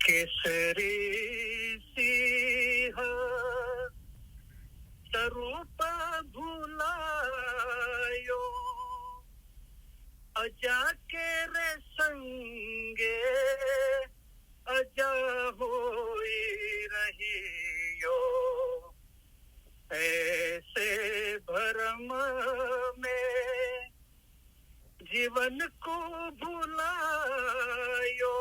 કેસરી સિંહ સ્વરૂપ ભૂલાયો, અજા કે રે સંગે અજા હોઈ રહીયો, ऐसे भरम में जीवन को भुलायो,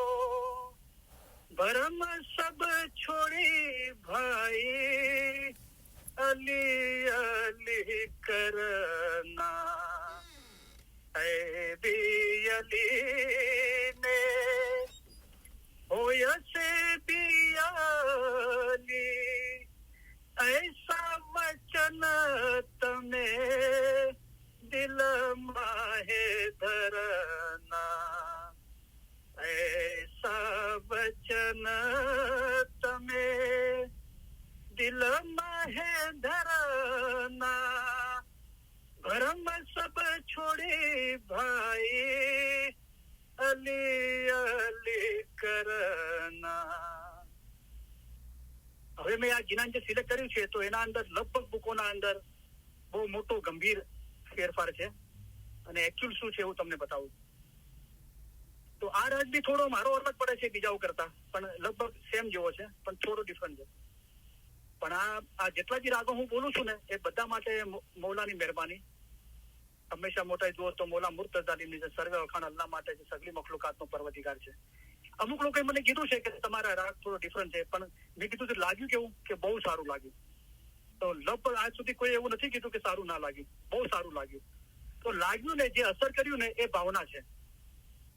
भरम सब छोड़ी भाई अली अली करना, ऐ भी अली ने होय से भी अली, ऐसा वचन तमे दिल माहे धरना, ऐसा वचन तमे दिल माहे धरना, भरम सब छोड़ी भाई अली अली करना. હવે મેં આ ગિનાન જે સિલેક્ટ કર્યું છે તો એના અંદર લગભગ બુકોના અંદર બહુ મોટો ગંભીર ફેરફાર છે અને એકચ્યુઅલ શું છે એવું તમને બતાવું. તો આ રાગ બી થોડો મારો અલગ પડે છે બીજાઓ કરતા, પણ લગભગ સેમ જેવો છે પણ થોડો ડિફરન્ટ છે. પણ આ જેટલા બી રાગો હું બોલું છું ને એ બધા માટે મૌલાની મહેરબાની. હંમેશા મોટા દુઓ તો મૌલા મુર્તઝાની છે, સર્વે વખાણ અલ્લાહ માટે છે, સગલી મખલુકાતનો પરવદિગાર છે. અમુક લોકોએ મને કીધું છે કે તમારા રાગ થોડો ડિફરન્ટ છે, પણ મેં કીધું કે લાગ્યું કેવું કે બહુ સારું લાગ્યું. તો લગભગ આજ સુધી કોઈ એવું નથી કીધું કે સારું ના લાગ્યું, બહુ સારું લાગ્યું. તો લાગ્યું ને જે અસર કર્યું ને એ ભાવના છે,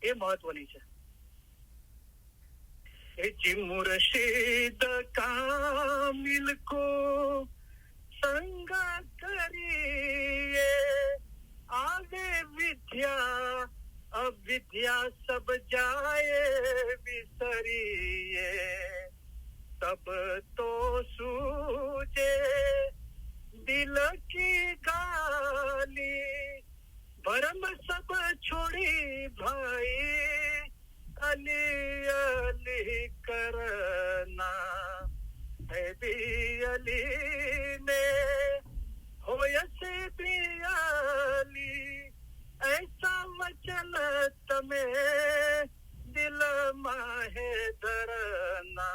એ મહત્વની છે. એ જી મુર્શિદ કામિલ કો સંગ કરીએ, આગે વિદ્યા અવિદ્યા સબ જાયે વિસરીએ, તબ તો સૂજે દિલ કી ગાલી, ભરમ સબ છોડી ભાઈ અલી અલી કરના, હૈ ભી અલી ને હોય સે ભી અલી, ऐसा वचन तमे दिल माहे धरना,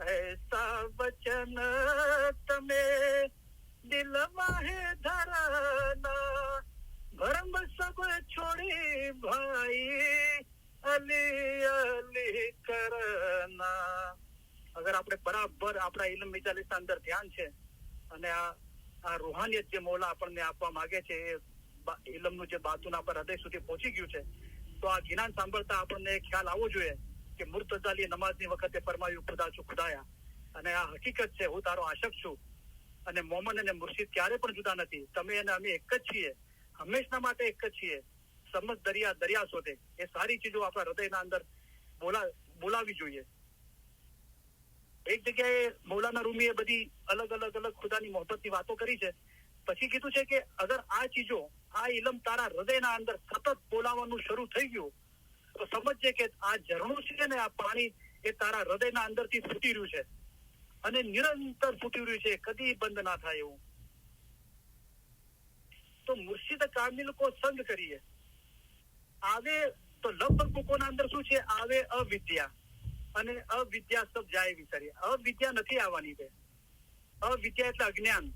ऐसा वचन तमे दिल माहे धरना, भरम सब छोड़ी भाई अली अली करना. અગર આપણે બરાબર આપણા ઇલ્મ મિજાલિસના અંદર ધ્યાન છે અને આ રૂહાનિયત જે મૌલા આપણને આપવા માંગે છે એ ઇલમનું જે બાતુના પર હૃદય સુધી પહોંચી ગયું છે, તો આ જ્ઞાન સાંભળતા આપણને ખ્યાલ આવવો જોઈએ કે મુર્તઝાલીએ નમાઝની વખતે ફરમાયું ખુદા છું ખુદાયા, અને આ હકીકત છે હું તારો આશક છું અને મોમન અને મુર્શિદ ક્યારે પણ જુદા નથી. તમે અને અમે એક જ છીએ, હંમેશના માટે એક જ છીએ. સમજ દરિયા દરિયા શોધે, એ સારી ચીજો આપણા હૃદયના અંદર બોલાવી જોઈએ. એક જગ્યાએ મૌલાના રૂમીએ બધી અલગ અલગ અલગ ખુદાની મોહબ્બતની વાતો કરી છે. પછી કીધું છે કે અગર આ ચીજો આ ઇલમ તારા હૃદયના અંદર સતત બોલાવવાનું શરૂ થઈ ગયું તો સમજજે કે આ ઝરણું છે ને આ પાણી એ તારા હૃદયના અંદરથી ફૂટી રહ્યું છે અને નિરંતર ફૂટી રહ્યું છે, કદી બંધ ના થાય એવું. તો મુર્શિદ કામિલ કો સંગ કરીએ આવે તો લગભગ બુકોના અંદર શું છે, આવે અવિદ્યા અને અવિદ્યા સબ જાય વિચારીએ. અવિદ્યા નથી આવવાની છે, અવિદ્યા એટલે અજ્ઞાન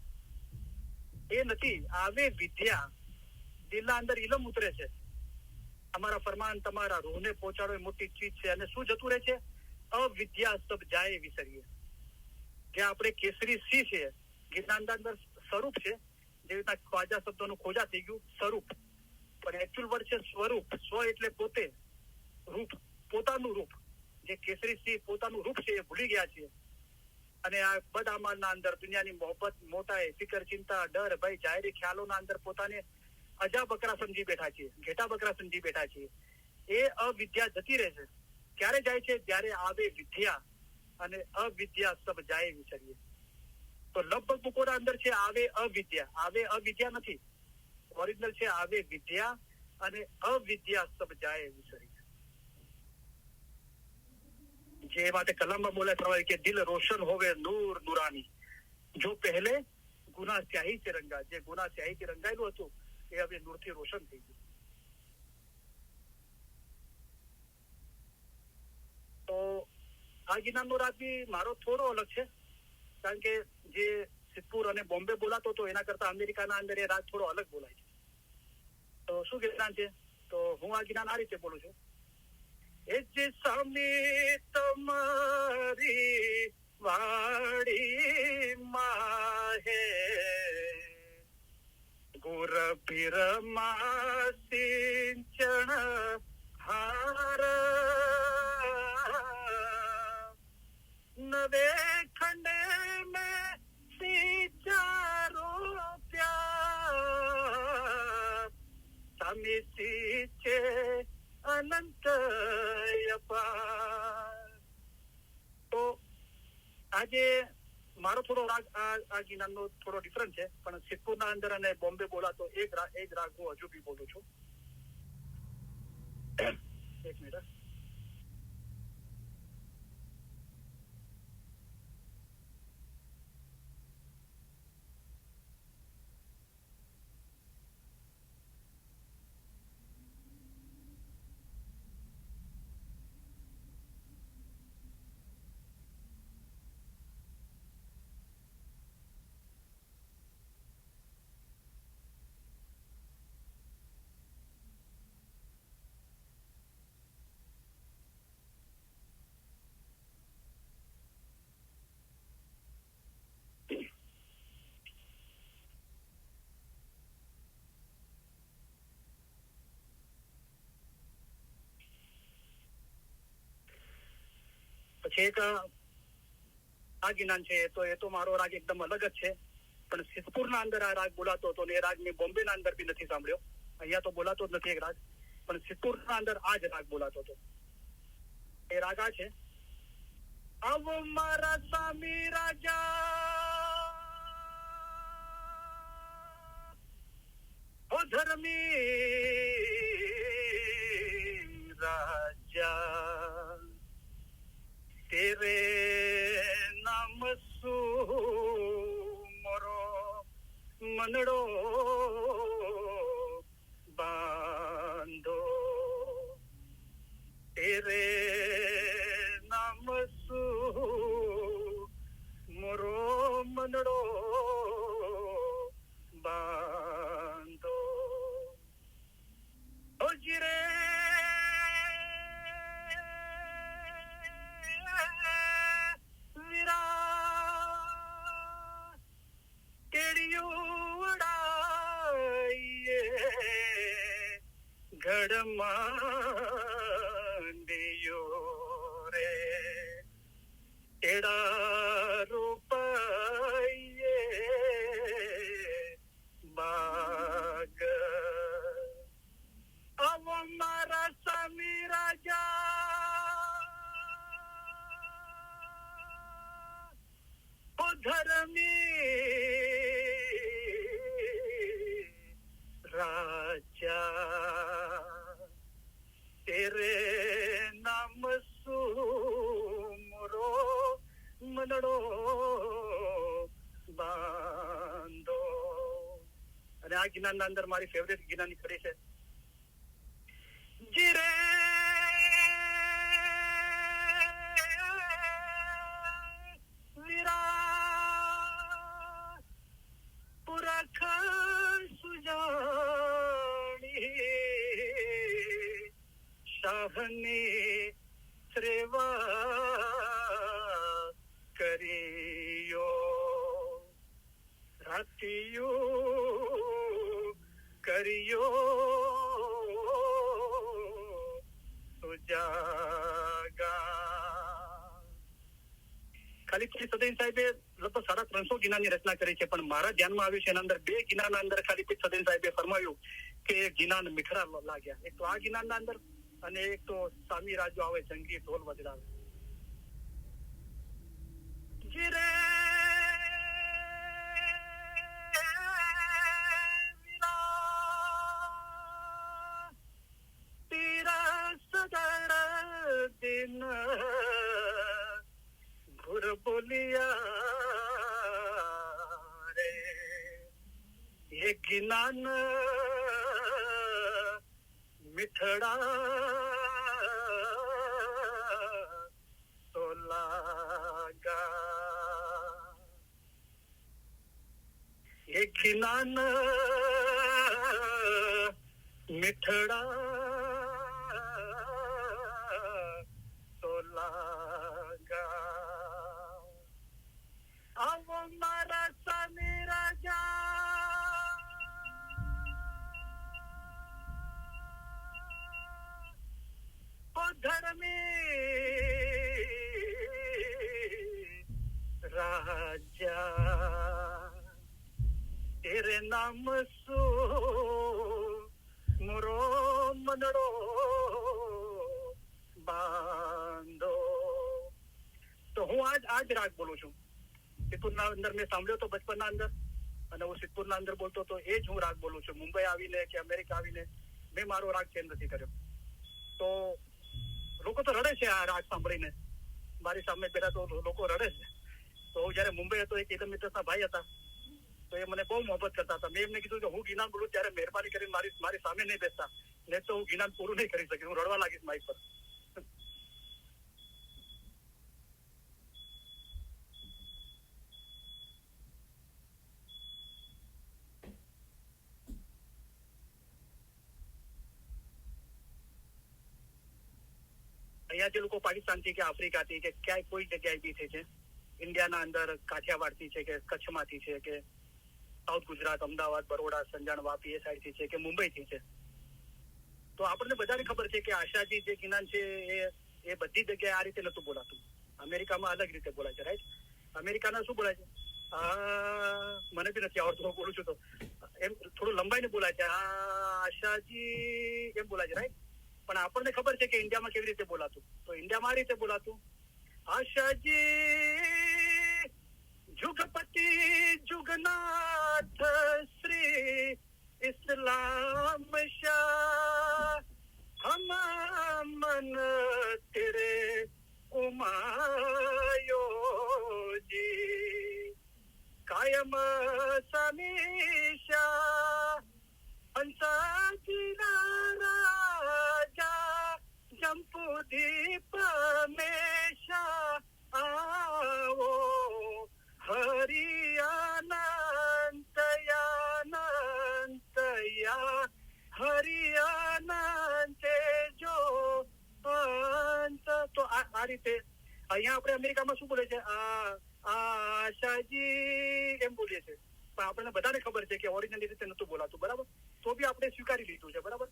એ નથી, આવે વિદ્યા. દિલના અંદર ઇલમ ઉતરે છે, અમારા ફરમાન તમારા રૂહને પહોંચાડો એ મોટી ચીજ છે. અને શું જતું રહે છે, અવિદ્યા સબ જાય વિસરીએ. જે આપણે કેસરી સી છે, ગીતાના અંદર સ્વરૂપ છે, જે રીતના ખ્વાજા શબ્દોનું ખોજા થઈ ગયું સ્વરૂપ, પણ એકચ્યુઅલ વર્ડ છે સ્વરૂપ. સ્વ એટલે પોતે, રૂપ પોતાનું રૂપ. જે કેસરી સી પોતાનું રૂપ છે એ ભૂલી ગયા છે અને આ બદ અમલના અંદર દુનિયાની મોહબ્બત, મોટાઈ, ફિકર, ચિંતા, ડર, ભય, જાહેરી ખ્યાલોના અંદર પોતાને અજા બકરા સમજી બેઠા છીએ, ઘેટા બકરા સમજી બેઠા છીએ. એ અવિદ્યા જતી રહે છે. ક્યારે જાય છે, જ્યારે આવે વિદ્યા, અને અવિદ્યા સબ જાય વિસરીએ. તો લગભગ બુકોના અંદર છે આવે અવિદ્યા. આવે અવિદ્યા નથી, ઓરિજિનલ છે આવે વિદ્યા અને અવિદ્યા સબ જાય વિસરીએ. જે માટે કલામમાં બોલે પ્રમાણે કે દિલ રોશન હોવે નૂર નુરાની, જો પહેલે ગુના સ્યાહી થી રંગા, જે ગુના સ્યાહી થી રંગાયેલું હતું એ હવે નૂરથી રોશન થઈ ગયું. તો આ ગિનારનો રાગ બી મારો થોડો અલગ છે, કારણ કે જે સિદ્ધપુર અને બોમ્બે બોલાતો હતો એના કરતા અમેરિકાના અંદર એ રાગ થોડો અલગ બોલાય છે. તો શું જ્ઞાન છે, તો હું આ જ્ઞાન આ રીતે બોલું છું. એ જે સામી તમારી વાડી માહે ગુર પીરમાં સિંચણ હાર નવે ખંડે મેં સિંચારો પ્યાર સામી સિંચે અનંત અપાર. તો આજે મારો થોડો રાગ આ ગિનારનો થોડો ડિફરન્ટ છે, પણ સિદ્ધપુરના અંદર અને બોમ્બે બોલાતો એ જ રાગ હું હજુ બી બોલું છું. એક મિનિટ. પછી એક આ ગિનાન છે, તો એ તો મારો રાગ એકદમ અલગ જ છે, પણ સિદ્ધપુરના અંદર આ રાગ બોલાતો હતો ને એ રાગ મેં બોમ્બેના અંદર બી નથી સાંભળ્યો. અહીંયા તો બોલાતો જ નથી એક રાગ, પણ સિદ્ધપુરના અંદર આ જ રાગ બોલાતો હતો. એ રાગ આ છે. અવ મારા સ્વામી રાજા ઓ ધર્મી રાજા તેરે નામ સુમરો મનડો બાંધો, તેરે નામ સુમરો મનડો બાંધો. ઓ જીરે ઘડમાંડિયો રે એડા રૂપયે બાગ. અવ મારા સ્વામી રાજા ઓ ધર્મી રાજા તેરે નામ સુમરો મનડો બાંધો. અને આ ગિનારના અંદર મારી ફેવરેટ ગિનાની કડી છે. જીરે વીરા પુરખ સુજાણી શાહની સેવા કરીયો રાતિયું કરીયો સુજાગા. ખાલી સદૈન સાહેબે લગભગ 350 ગિનાની રચના કરી છે, પણ મારા ધ્યાનમાં આવ્યું છે એના અંદર 2 ગિનાના અંદર ખાલી સદૈન સાહેબે ફરમાવ્યું કે ગિનાન મીઠડા લાગ્યા. એક તો આ ગિનાના અંદર અને એક તો સામી રાજુ આવે જંગી ઢોલ વજરાવે. જીરે તીરા સદર દિન જ્ઞાન મિઠડા તો લાગા એ જ્ઞાન મિઠડા તો લાગા આવો મારા સામે રાજા ઓ ધર્મી રાજા તેરે નામ સો મોરો મનડો બાંધો. તો હું આજ રાગ બોલું છું. સિદ્ધપુરના અંદર મેં સાંભળ્યો તો બચપનના અંદર, અને હું સિદ્ધપુરના અંદર બોલતો તો એ જ હું રાગ બોલું છું. મુંબઈ આવીને કે અમેરિકા આવીને મેં મારો રાગ ચેન્જ નથી કર્યો. તો લોકો તો રડે છે આ રાગ સાંભળીને, મારી સામે બેઠા તો લોકો રડે છે. તો હું જયારે મુંબઈ હતો, એક કિલોમીટરના ભાઈ હતા, તો એ મને બહુ મોહબ્બત કરતા હતા. મેં એમને કીધું કે હું ગિનાન બોલું ત્યારે મહેરબાની કરીને મારી સામે નહીં બેસતા, નહીં તો હું ગિનાન પૂરું નહીં કરી શકીશ, હું રડવા લાગીશ માઇક પર. અહીંયા જે લોકો પાકિસ્તાનથી કે આફ્રિકાથી કે ક્યાંય કોઈ જગ્યાએ બી છે, ઇન્ડિયાના અંદર કાઠિયાવાડથી છે કે કચ્છમાંથી છે કે સાઉથ ગુજરાત, અમદાવાદ, બરોડા, સંજાણ, વાપી એ સાઈડથી છે કે મુંબઈથી છે, તો આપણને બધાને ખબર છે કે આશાજી જે ગિનાન છે એ બધી જગ્યાએ આ રીતે નતું બોલાતું. અમેરિકામાં અલગ રીતે બોલાય છે, રાઈટ? અમેરિકાના શું બોલાય છે? મને બી નથી આવડતું, બોલું છું તો એમ થોડું લંબાઈને બોલાય છે, આશાજી એમ બોલાય છે, રાઈટ? પણ આપણને ખબર છે કે ઇન્ડિયામાં કેવી રીતે બોલાતું. તો ઇન્ડિયામાં આ રીતે બોલાતું, આશાજી જુગપતિ જુગનાથ શ્રી ઇસ્લામ શાહ હમ મન તેરે ઉમાયોજી કાયમ સમીશા હંસાજીના રાજા જંપુદીપ મેશા આવો હરિયાનંતયા હરિયાનંતે જો અંત. તો આ રીતે અહીંયા આપણે અમેરિકામાં શું બોલે છે? આશાજી એમ બોલીએ છે, પણ આપણને બધાને ખબર છે કે ઓરિજિનલ રીતે નતું બોલાતું, બરાબર? તો બી આપણે સ્વીકારી લીધું છે, બરાબર?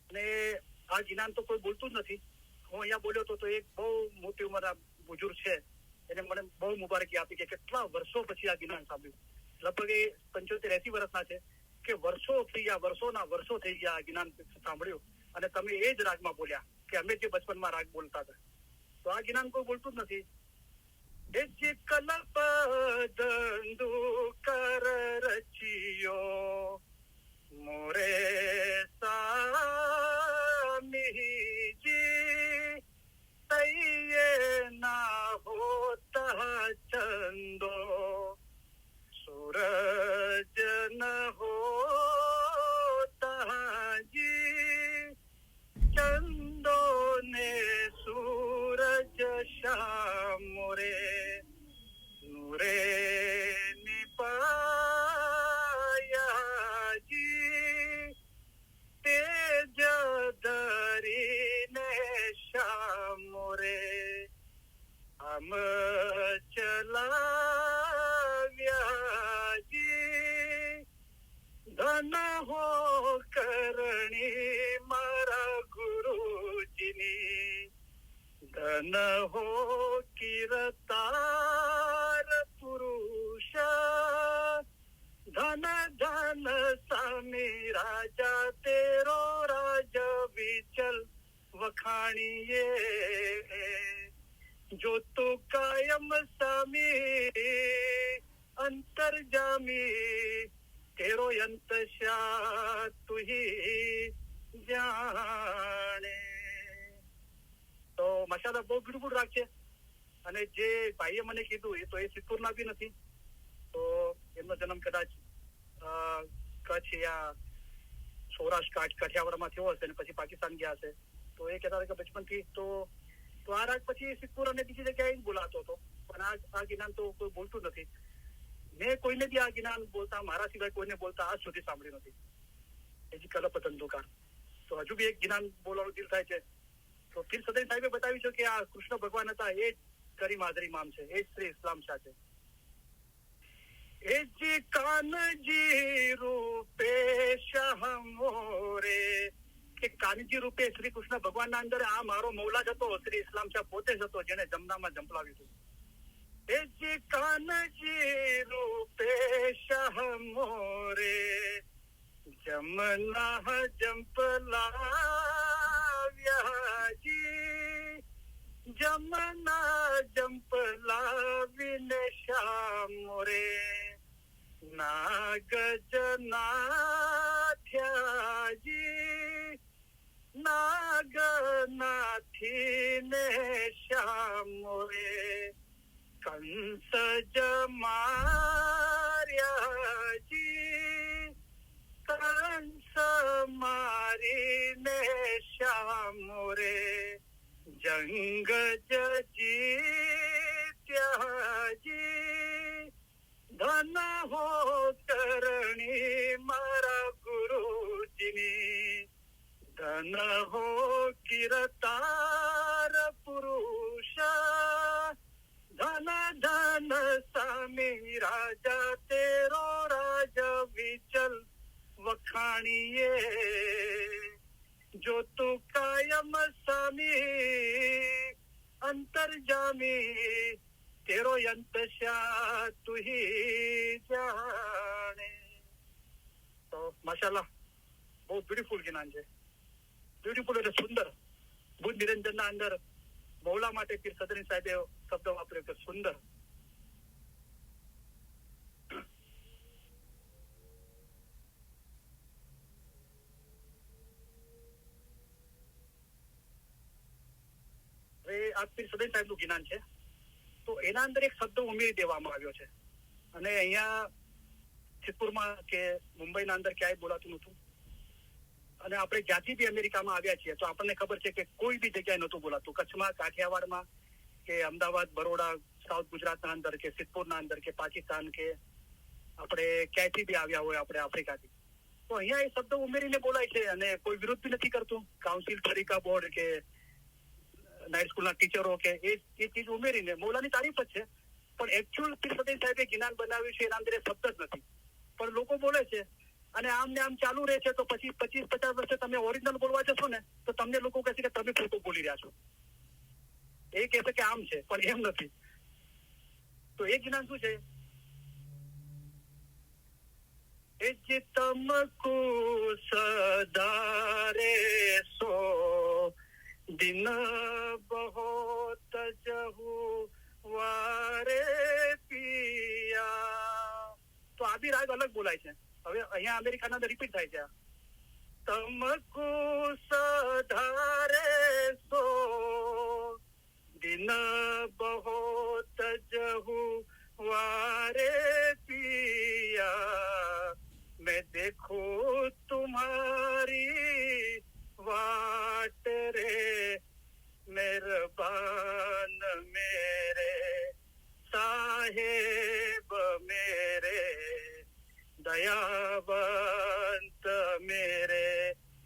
અને આ ગિનાન તો કોઈ બોલતું જ નથી. હું અહીંયા બોલ્યો તો એક બહુ મોટી ઉંમરના બુજુર્ગ છે, એને મને બહુ મુબારકી આપી કે કેટલા વર્ષો પછી આ ગિનાન સાંભળ્યું. લગભગ એ 75-80 વર્ષના છે કે વર્ષો થઈ ગયા આ ગિનાન સાંભળ્યું, અને તમે એ જ રાગમાં બોલ્યા કે અમે જે બચપનમાં રાગ બોલતા હતા. તો આ ગિનાન કોઈ બોલતું જ નથી. કલપ દંદુ કર રચિયો મોરે સામીજી તૈયે ના હોતા ચંદો સૂરજ ન હોતા જી ચંદો ને સૂરજ શામ મોરે નૂરે નિપાયાજી તેજ ધરીને શામ મોરે હમ ચલાવ્યાજી ધન હો કરણી મારા ગુરુજીની ધન હો કિરતાર પુરુષ ધન ધન સ્વામી રાજા તેરો રાજ વિચલ વખાણીએ જો તો કાયમ સ્વામી અંતરજામી તેરો અંત શા તુહી જાણે. તો માશાલ્લાહ બહુ બ્યુટીફુલ રાગ છે. અને જે ભાઈએ મને કીધું એ તો એ સિદ્ધપુરના બી નથી, એમનો જન્મ કદાચ કચ્છ યા સૌરાષ્ટ્ર કાઠિયાવાડમાં થયો હશે અને પછી પાકિસ્તાન ગયા હશે. તો એ કહેતા હતા કે બચપનથી તો આ રાગ પછી સિદ્ધપુર અને બીજી જગ્યાએ જ બોલાતો હતો, પણ આ જ્ઞાન તો કોઈ બોલતું નથી. મેં કોઈને બી આ જ્ઞાન બોલતા, મારા સિવાય કોઈને બોલતા આજ સુધી સાંભળ્યું નથી. એ જ કલપ ધંધુકાર. તો હજુ બી એક જ્ઞાન બોલવાનું દિલ થાય છે. તો પીર સદૈન સાહેબે બતાવ્યું છે કે આ કૃષ્ણ ભગવાન હતા એ જ કરીમ હાજરી ઇમામ છે, એ જ શ્રી ઇસ્લામ શાહ છે. એ જ કાનજી રૂપે શાહ મોરે, કે કાનજી રૂપે શ્રી કૃષ્ણ ભગવાનના અંદર આ મારો મૌલા જ હતો, શ્રી ઇસ્લામ શાહ પોતે જ હતો જેને જમનામાં જંપલાવ્યું હતું. એ જ કાનજી રૂપે શાહ મોરે, જમના જંપલાવ્યાજી, જમના જંપલાવીને શાહ મોરે, નાગ જનાથ્યાજી, નાગ નાથીને શાહ મોરે, કંસ જમાર્યાજી, કંસ મારીને શાહ મોરે, જંગ જીત્યાજી, ધન હો કરણી મારા ગુરુજીની, ધન હો કિરતાર પુરુષા, ધન ધન સ્વામી રાજા તેરો રાજ વિચલ વખાણીએ, જો તું કાયમ સ્વામી અંતરજામી, તેરો અંત શા તું હી જાણે. તો માશાલ્લાહ બહુ બ્યુટીફુલ જ્ઞાન છે. બ્યુટીફુલ એટલે સુંદર. બુદ્ધ નિરંજનના અંદર મૌલા માટે પીર સદરી સાહેબે શબ્દ વાપર્યો કે સુંદર. હવે આ પીર સદરી સાહેબનું જ્ઞાન છે, તો એના અંદર એક શબ્દ ઉમેરી દેવામાં આવ્યો છે, અને અહીંયા સિદ્ધપુરમાં કે મુંબઈના અંદર ક્યાંય બોલાતું નહોતું. અને આપણે જ્યાંથી બી અમેરિકામાં આવ્યા છીએ તો આપણને ખબર છે કે કોઈ બી જગ્યાએ નહોતું બોલાતું. કચ્છમાં, કાઠિયાવાડમાં કે અમદાવાદ, બરોડા, સાઉથ ગુજરાતના અંદર કે સિદ્ધપુરના અંદર કે પાકિસ્તાન કે આપણે ક્યાંયથી બી આવ્યા હોય આપણે આફ્રિકાથી, તો અહીંયા એ શબ્દ ઉમેરીને બોલાય છે અને કોઈ વિરોધ બી નથી કરતું. કાઉન્સિલ, તરીકા બોર્ડ કે નાઇટ સ્કૂલના ટીચરો કે એ ચીજ ઉમેરીને મૌલાની તારીફ જ છે, પણ એકચ્યુઅલ પીર સદૈન સાહેબે જ્ઞાન બનાવ્યું છે એના અંદર એ શબ્દ જ નથી, પણ લોકો બોલે છે. અને આમ ને આમ ચાલુ રહે છે તો પછી 25-50 વર્ષે તમે ઓરિજિનલ બોલવા જશો ને તો તમને લોકો કહેશે કે તમે ખોટું બોલી રહ્યા છો. એ કહેશે કે આમ છે, પણ એમ નથી. તો એ જ્ઞાન શું છે? એ જે તમકુ સદારે સો દિન બહોત જહુ વારે પિયા. તો આ બી રાગ અલગ બોલાય છે. હવે અહીંયા અમેરિકાના અંદર રિપીટ થાય છે. તમકુ સધારે સો દિન બહોત જહુ વારે પિયા, मैं देखूं तुम्हारी वाट रे, मेहरबान मेरे साहेब मेरे, દયાવંત મેરે.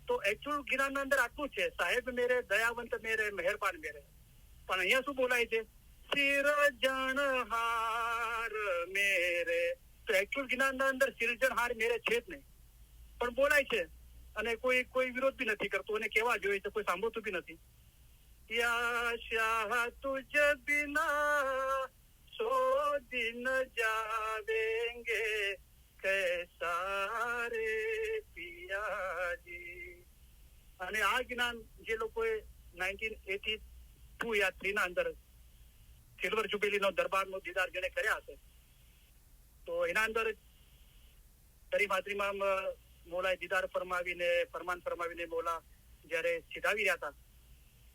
તો એકચ્યુઅલ જ્ઞાનના અંદર આટલું છે, સાહેબ મેરે, દયાવંત મેરે, મહેરબાન મેરે. પણ અહીંયા શું બોલાય છે? સિરજણહાર મેરે. તો એકચ્યુઅલ જ્ઞાનના અંદર સિરજણહાર મેરે છે જ નહીં, પણ બોલાય છે અને કોઈ વિરોધ બી નથી કરતું અને કેવા જોઈએ છે કોઈ સાંભળતું બી નથી. યા શાહ તુજ બિના સો દિન જાવેંગે कैसा रे पियाजी. અને આ જ્ઞાન જે લોકોએ 1982 યા 3 ના અંદર સિલ્વર જુબિલીનો દરબારનો દીદાર જેને કર્યા હશે, તો એના અંદર કરીમ હાજરીમાં મોલાએ દીદાર ફરમાવીને, ફરમાન ફરમાવીને મોલા જયારે સીધાવી રહ્યા હતા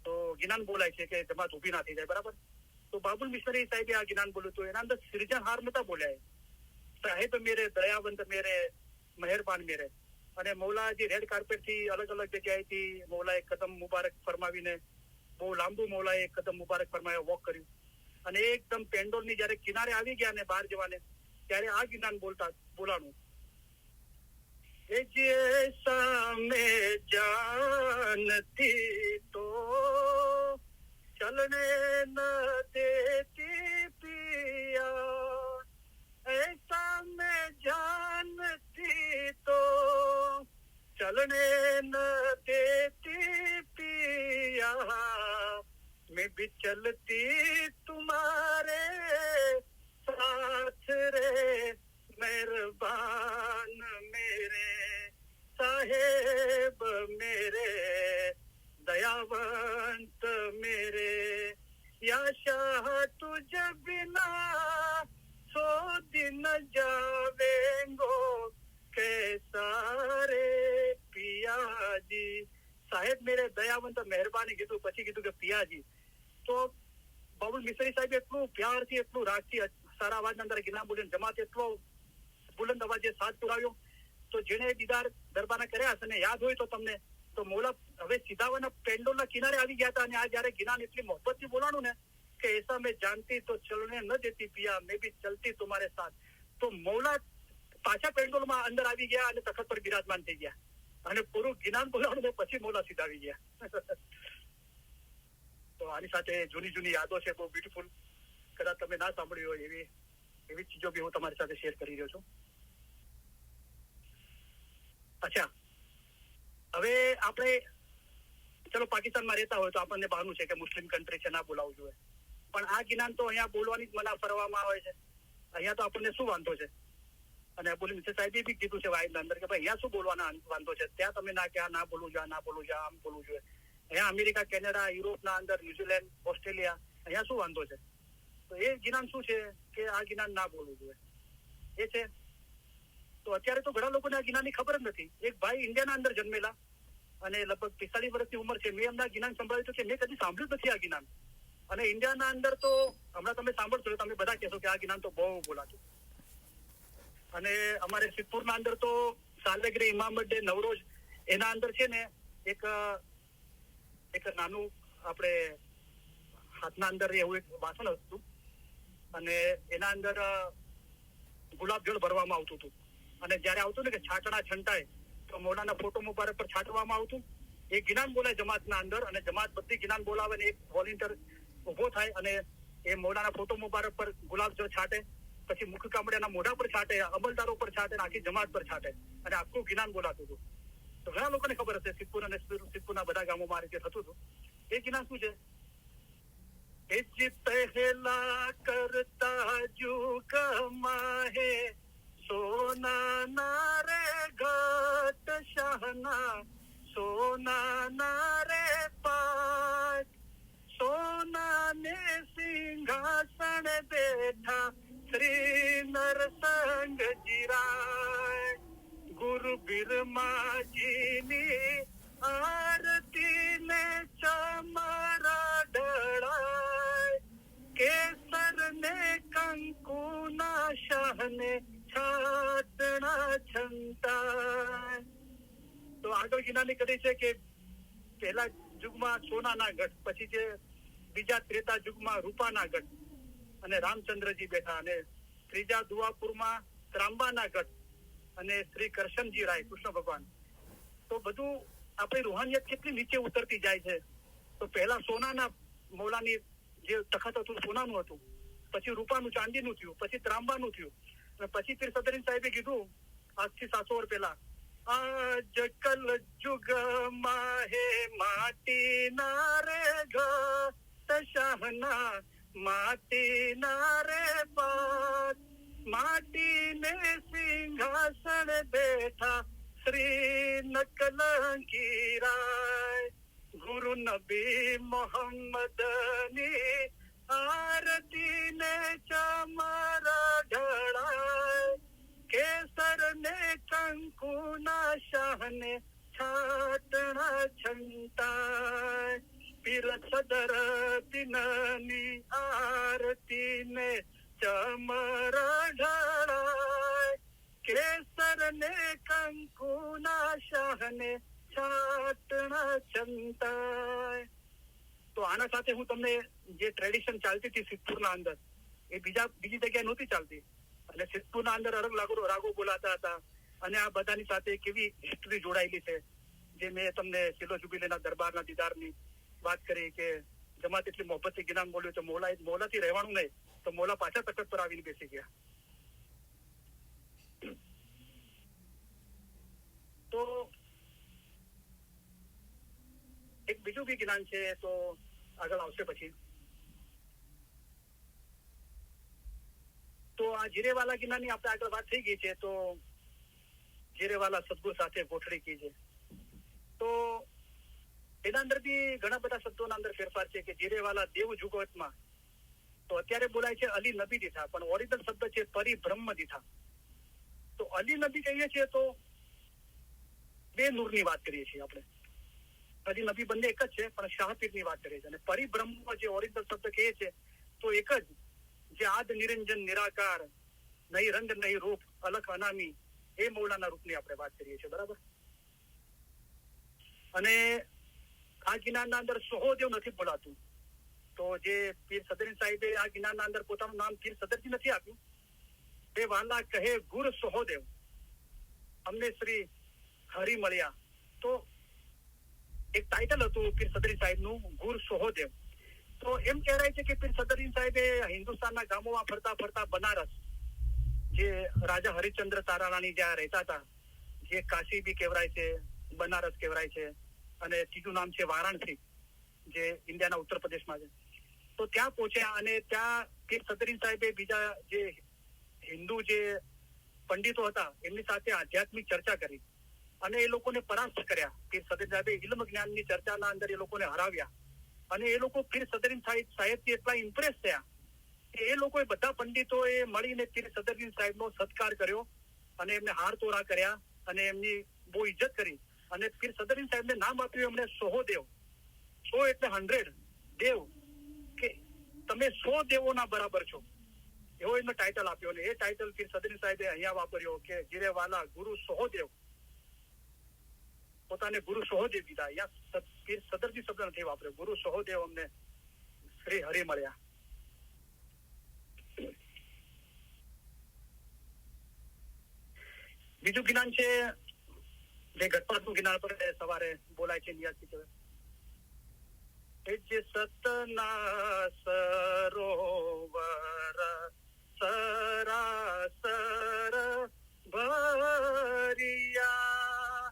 તો જ્ઞાન બોલાય છે કે જમાત ઉભી ના થઈ જાય. બરાબર. તો બાબુલ મિશનરી સાહેબે આ જ્ઞાન બોલ્યું તો એના અંદર સૃજનહાર નતા બોલ્યા, સાહેબ મેરે, દયાવંત મેરે, મહેરબાન મેરે. અને મૌલાજી રેડ કાર્પેટ થી અલગ અલગ જગ્યાએથી મૌલાએ કદમ મુબારક ફરમાવીને બહુ લાંબુ મૌલાએ કદમ મુબારક ફરમાવી વોક કર્યું. અને એકદમ પેન્ડોલની જયારે કિનારે આવી ગયા ને બહાર જવાને, ત્યારે આ ગીતાન બોલાણું. જૈસા મેં જાનતી તો ચલને ન દેતી પિયા, ऐसा मैं जानती तो चलने न देती पिया, मैं भी चलती तुम्हारे साथ रे, मेहरबान मेरे साहेब मेरे, दयावंत मेरे, या शाह तुझ बिना 100 दिन जावेंगो कैसा रे પિયાજી. સાહેબ મેરે, દયાવંત મહેરબાની કીધું, પછી કીધું કે પિયાજી. તો બાબુલ મિસ્ત્રી સાહેબ એટલું પ્યારથી, એટલું રાખથી સારા અવાજના અંદર ગિના બોલીને જમાત એટલો બુલંદ અવાજે સાથ પુરાવ્યો. તો જેને દીદાર દરબારના કર્યા હશે ને યાદ હોય તો તમને, તો મૌલા હવે સીધાવાના પેન્ડોલના કિનારે આવી ગયા હતા. અને આ જયારે ગિનાને એટલી મોહબ્બતથી બોલાણું ને કે એસા મેં જાનતી તો ચલને ન દેતી પિયા, મેં ભી ચલતી તમારે સાથ. તો મૌલા પાછા પેન્ડોલમાં અંદર આવી ગયા અને તખત પર બિરાજમાન થઈ ગયા. અને પૂરું જ્ઞાન બોલાવવાનું પછી મૌલા સીધા આવી ગયા. તો આની સાથે જૂની જૂની યાદો છે, બહુ બ્યુટીફુલ. કદાચ તમે ના સાંભળ્યું હોય એવી ચીજો બી હું તમારી સાથે શેર કરી રહ્યો છું. અચ્છા, હવે આપણે ચલો પાકિસ્તાનમાં રહેતા હોય તો આપણને બહારનું છે કે મુસ્લિમ કન્ટ્રી છે, ના બોલાવવું જોઈએ. પણ આ જ્ઞાન તો અહીંયા બોલવાની જ મના ફરવામાં આવે છે. અહીંયા તો આપણને શું વાંધો છે? અને બોલી સાહેબે બી કીધું છે વાઇડના અંદર કે ભાઈ અહીંયા શું બોલવાના વાંધો છે? ત્યાં તમે ના કે ના બોલવું જોઈએ, ના બોલવું જોઈએ, આમ બોલવું જોઈએ. અહીંયા અમેરિકા, કેનેડા, યુરોપના અંદર, ન્યુઝીલેન્ડ, ઓસ્ટ્રેલિયા, અહીંયા શું વાંધો છે? તો એ જ્ઞાન શું છે કે આ જ્ઞાન ના બોલવું જોઈએ એ છે. તો અત્યારે તો ઘણા લોકોને આ જ્ઞાનની ખબર જ નથી. એક ભાઈ ઇન્ડિયાના અંદર જન્મેલા અને લગભગ 45 વર્ષની ઉંમર છે. મેં એમના જ્ઞાન સંભળાવ્યું કે મેં કદી સાંભળ્યું નથી આ જ્ઞાન. અને ઇન્ડિયાના અંદર તો હમણાં તમે સાંભળશો, તમે બધા કહેશો કે આ જ્ઞાન તો બહુ બોલાતું. અને અમારે સિદ્ધપુરના અંદર તો સાલગીરી, ઇમામ બર્થડે, નવરોજ, એના અંદર છે ને એક નાનું આપણે હાથના અંદર એવું એક વાસણ હતું અને એના અંદર ગુલાબ જળ ભરવામાં આવતું હતું. અને જયારે આવતું ને કે છાટણા છંટાય તો મૌલાના ફોટો મુબારક પર છાંટવામાં આવતું. એ જ્ઞાન બોલાય જમાતના અંદર અને જમાત બધી જ્ઞાન બોલાવે ને એક વોલેન્ટિયર ઉભો થાય અને એ મૌલાના ફોટો મુબારક પર ગુલાબ જળ છાંટે, પછી મુખ કામડિયાના મોઢા પર છાંટે, અમલદારો પર છાંટે, આખી જમાત પર છાંટે અને આખું જ્ઞાન બોલાતું હતું. તો ઘણા લોકોને ખબર હશે સિદ્ધપુર અને સિદ્ધપુરના બધા ગામોમાં આ રીતે થતું હતું. એ જ્ઞાન શું છે? પહેલા કરતા જુગ માહે સોના ના રે ઘટ શાહના, સોના ના રે પાટ, સોના ને સિંહાસન બેઠા શ્રી નરસંગજી રાય, ગુરુ બિરમાજીની આરતી ને ચમરા ઢળાય, કેસર ને કંકુના શાહને છાટણા છંટાય. તો આગળ જ્ઞાની કરી છે કે પહેલા યુગમાં સોનાના ગઢ, પછી જે બીજા ત્રેતા યુગમાં રૂપાના ગઢ અને રામચંદ્રજી બેઠા, અને ત્રીજા દુઆપુરમાં ત્રાંબાના ગઢ અને શ્રી કરશનજી રાય, કૃષ્ણ ભગવાન. તો બધું આપણી રૂહાનિયત કેટલી નીચે ઉતરતી જાય છે. તો પહેલા સોનાના મૌલાની જે તખત હતું સોનાનું હતું, પછી રૂપાનું ચાંદીનું થયું, પછી ત્રાંબાનું થયું, અને પછી પીર સદરીન સાહેબે કીધું આજથી 700 વર્ષ પહેલા, આજ કલ જુગમાં હે માટીના રે ઘટ શાહના, માટીના રે પાટ, માટીને સિંહાસન બેઠા શ્રી નકલંકી રાય, ગુરુ નબી મોહમ્મદની આરતી ને ચમરા ઢળાય, કેસર ને કંકુના શાહને છાટણા છંટાય, પીર સદર દિનની આરતી ને ચમરા ઢળાય, કેસર ને કંકુના શાહને છાટણા ચંતાય. તો આના સાથે હું તમને જે ટ્રેડિશન ચાલતી હતી સિદ્ધપુરના અંદર એ બીજી જગ્યાએ નહોતી ચાલતી. અને સિદ્ધપુરના અંદર અલગ રાગો બોલાતા હતા અને આ બધાની સાથે કેવી હિસ્ટ્રી જોડાયેલી છે, જે મેં તમને સિલો જુબીલેના દરબારના દીદારની વાત કરી કે જમાત એટલી મોહબ્બતથી ગિનાન બોલ્યું તો મોલાથી રહેવાનું નહીં, તો મોલા પાછા તખત પર આવીને બેસી ગયા. તો એક બીજું બી જ્ઞાન છે, તો આગળ આવશે પછી. તો આ જીરેવાલા જ્ઞાનની આપણે આગળ વાત થઈ ગઈ છે. તો જીરેવાલા સદગુરુ સાથે ગોઠડી કી છે. તો એના અંદર બી ઘણા બધા શબ્દોના અંદર ફેરફાર છે કે જીરેવાલા દેવ જુગવતમાં તો અત્યારે બોલાય છે અલી નબી દીઠા, પણ ઓરિજિનલ શબ્દ છે પરિબ્રહ્મ દીઠા. તો અલી નબી કહીએ છીએ તો બે નૂરની વાત કરીએ છીએ આપણે. અલી નબી બંને એક જ છે, પણ શાહપીરની વાત કરીએ છીએ. અને પરિબ્રહ્મ જે ઓરિજિનલ શબ્દ કહીએ છીએ તો એક જ, જે આદ નિરંજન નિરાકાર, નહીં રંગ નહીં રૂપ, અલખ અનામી, એ મૌલાના રૂપની આપણે વાત કરીએ છીએ. બરાબર. અને આ જ્ઞાનના અંદર સોહોદેવ નથી બોલાતું. તો જે પીર સદરી સાહેબે આ જ્ઞાનના અંદર પોતાનું નામ પીર સદરજી નથી આપ્યું. તે વાલા કહે ગુર સોહોદેવ, અમને શ્રી હરિ મળ્યા. તો એક ટાઇટલ હતું પીર સદરી સાહેબનું, ગુર સોહોદેવ. તો એમ કહેવાય છે કે પીર સદરી સાહેબે હિન્દુસ્તાનના ગામોમાં ફરતા ફરતા બનારસ, જે રાજા હરિશ્ચંદ્ર તારારાણી જ્યાં રહેતા હતા, જે કાશી બી કહેવાય છે, બનારસ કહેવાય છે, અને ત્રીજું નામ છે વારાણસી, જે ઇન્ડિયાના ઉત્તર પ્રદેશમાં છે. તો ત્યાં પહોંચ્યા અને ત્યાં પીર સદરી સાહેબે બીજા જે હિન્દુ જે પંડિતો હતા એમની સાથે આધ્યાત્મિક ચર્ચા કરી અને એ લોકોને પરાસ્ત કર્યા. પીર સદરી સાહેબે ઇલ્મ જ્ઞાનની ચર્ચાના અંદર એ લોકોને હરાવ્યા અને એ લોકો પીર સદરી સાહેબથી એટલા ઇમ્પ્રેસ થયા કે એ લોકોએ બધા પંડિતોએ મળીને પીર સદરી સાહેબનો સત્કાર કર્યો અને એમને હાર તોરા કર્યા અને એમની બહુ ઇજ્જત કરી. અને પીર સદરી સાહેબને નામ આપ્યું એમણે સોહોદેવ. 100 એટલે 100 દેવ, કે તમે 100 દેવોના બરાબર છો, એવો એમને ટાઇટલ આપ્યો. અને એ ટાઇટલ પીર સદરી સાહેબે અહીંયા વાપર્યો કે જીરેવાલા ગુરુ સોહોદેવ, પોતાને ગુરુ સોહોદેવ કીધા. અહીંયા પીર સદરજી શબ્દ નથી વાપર્યો, ગુરુ સોહોદેવ અમને શ્રી હરિ મળ્યા. બીજું જ્ઞાન છે જે ગટપાતનું જ્ઞાન પર સવારે બોલાય છે. નિયાજી જે સતના સરોવર સરાસર ભરિયા,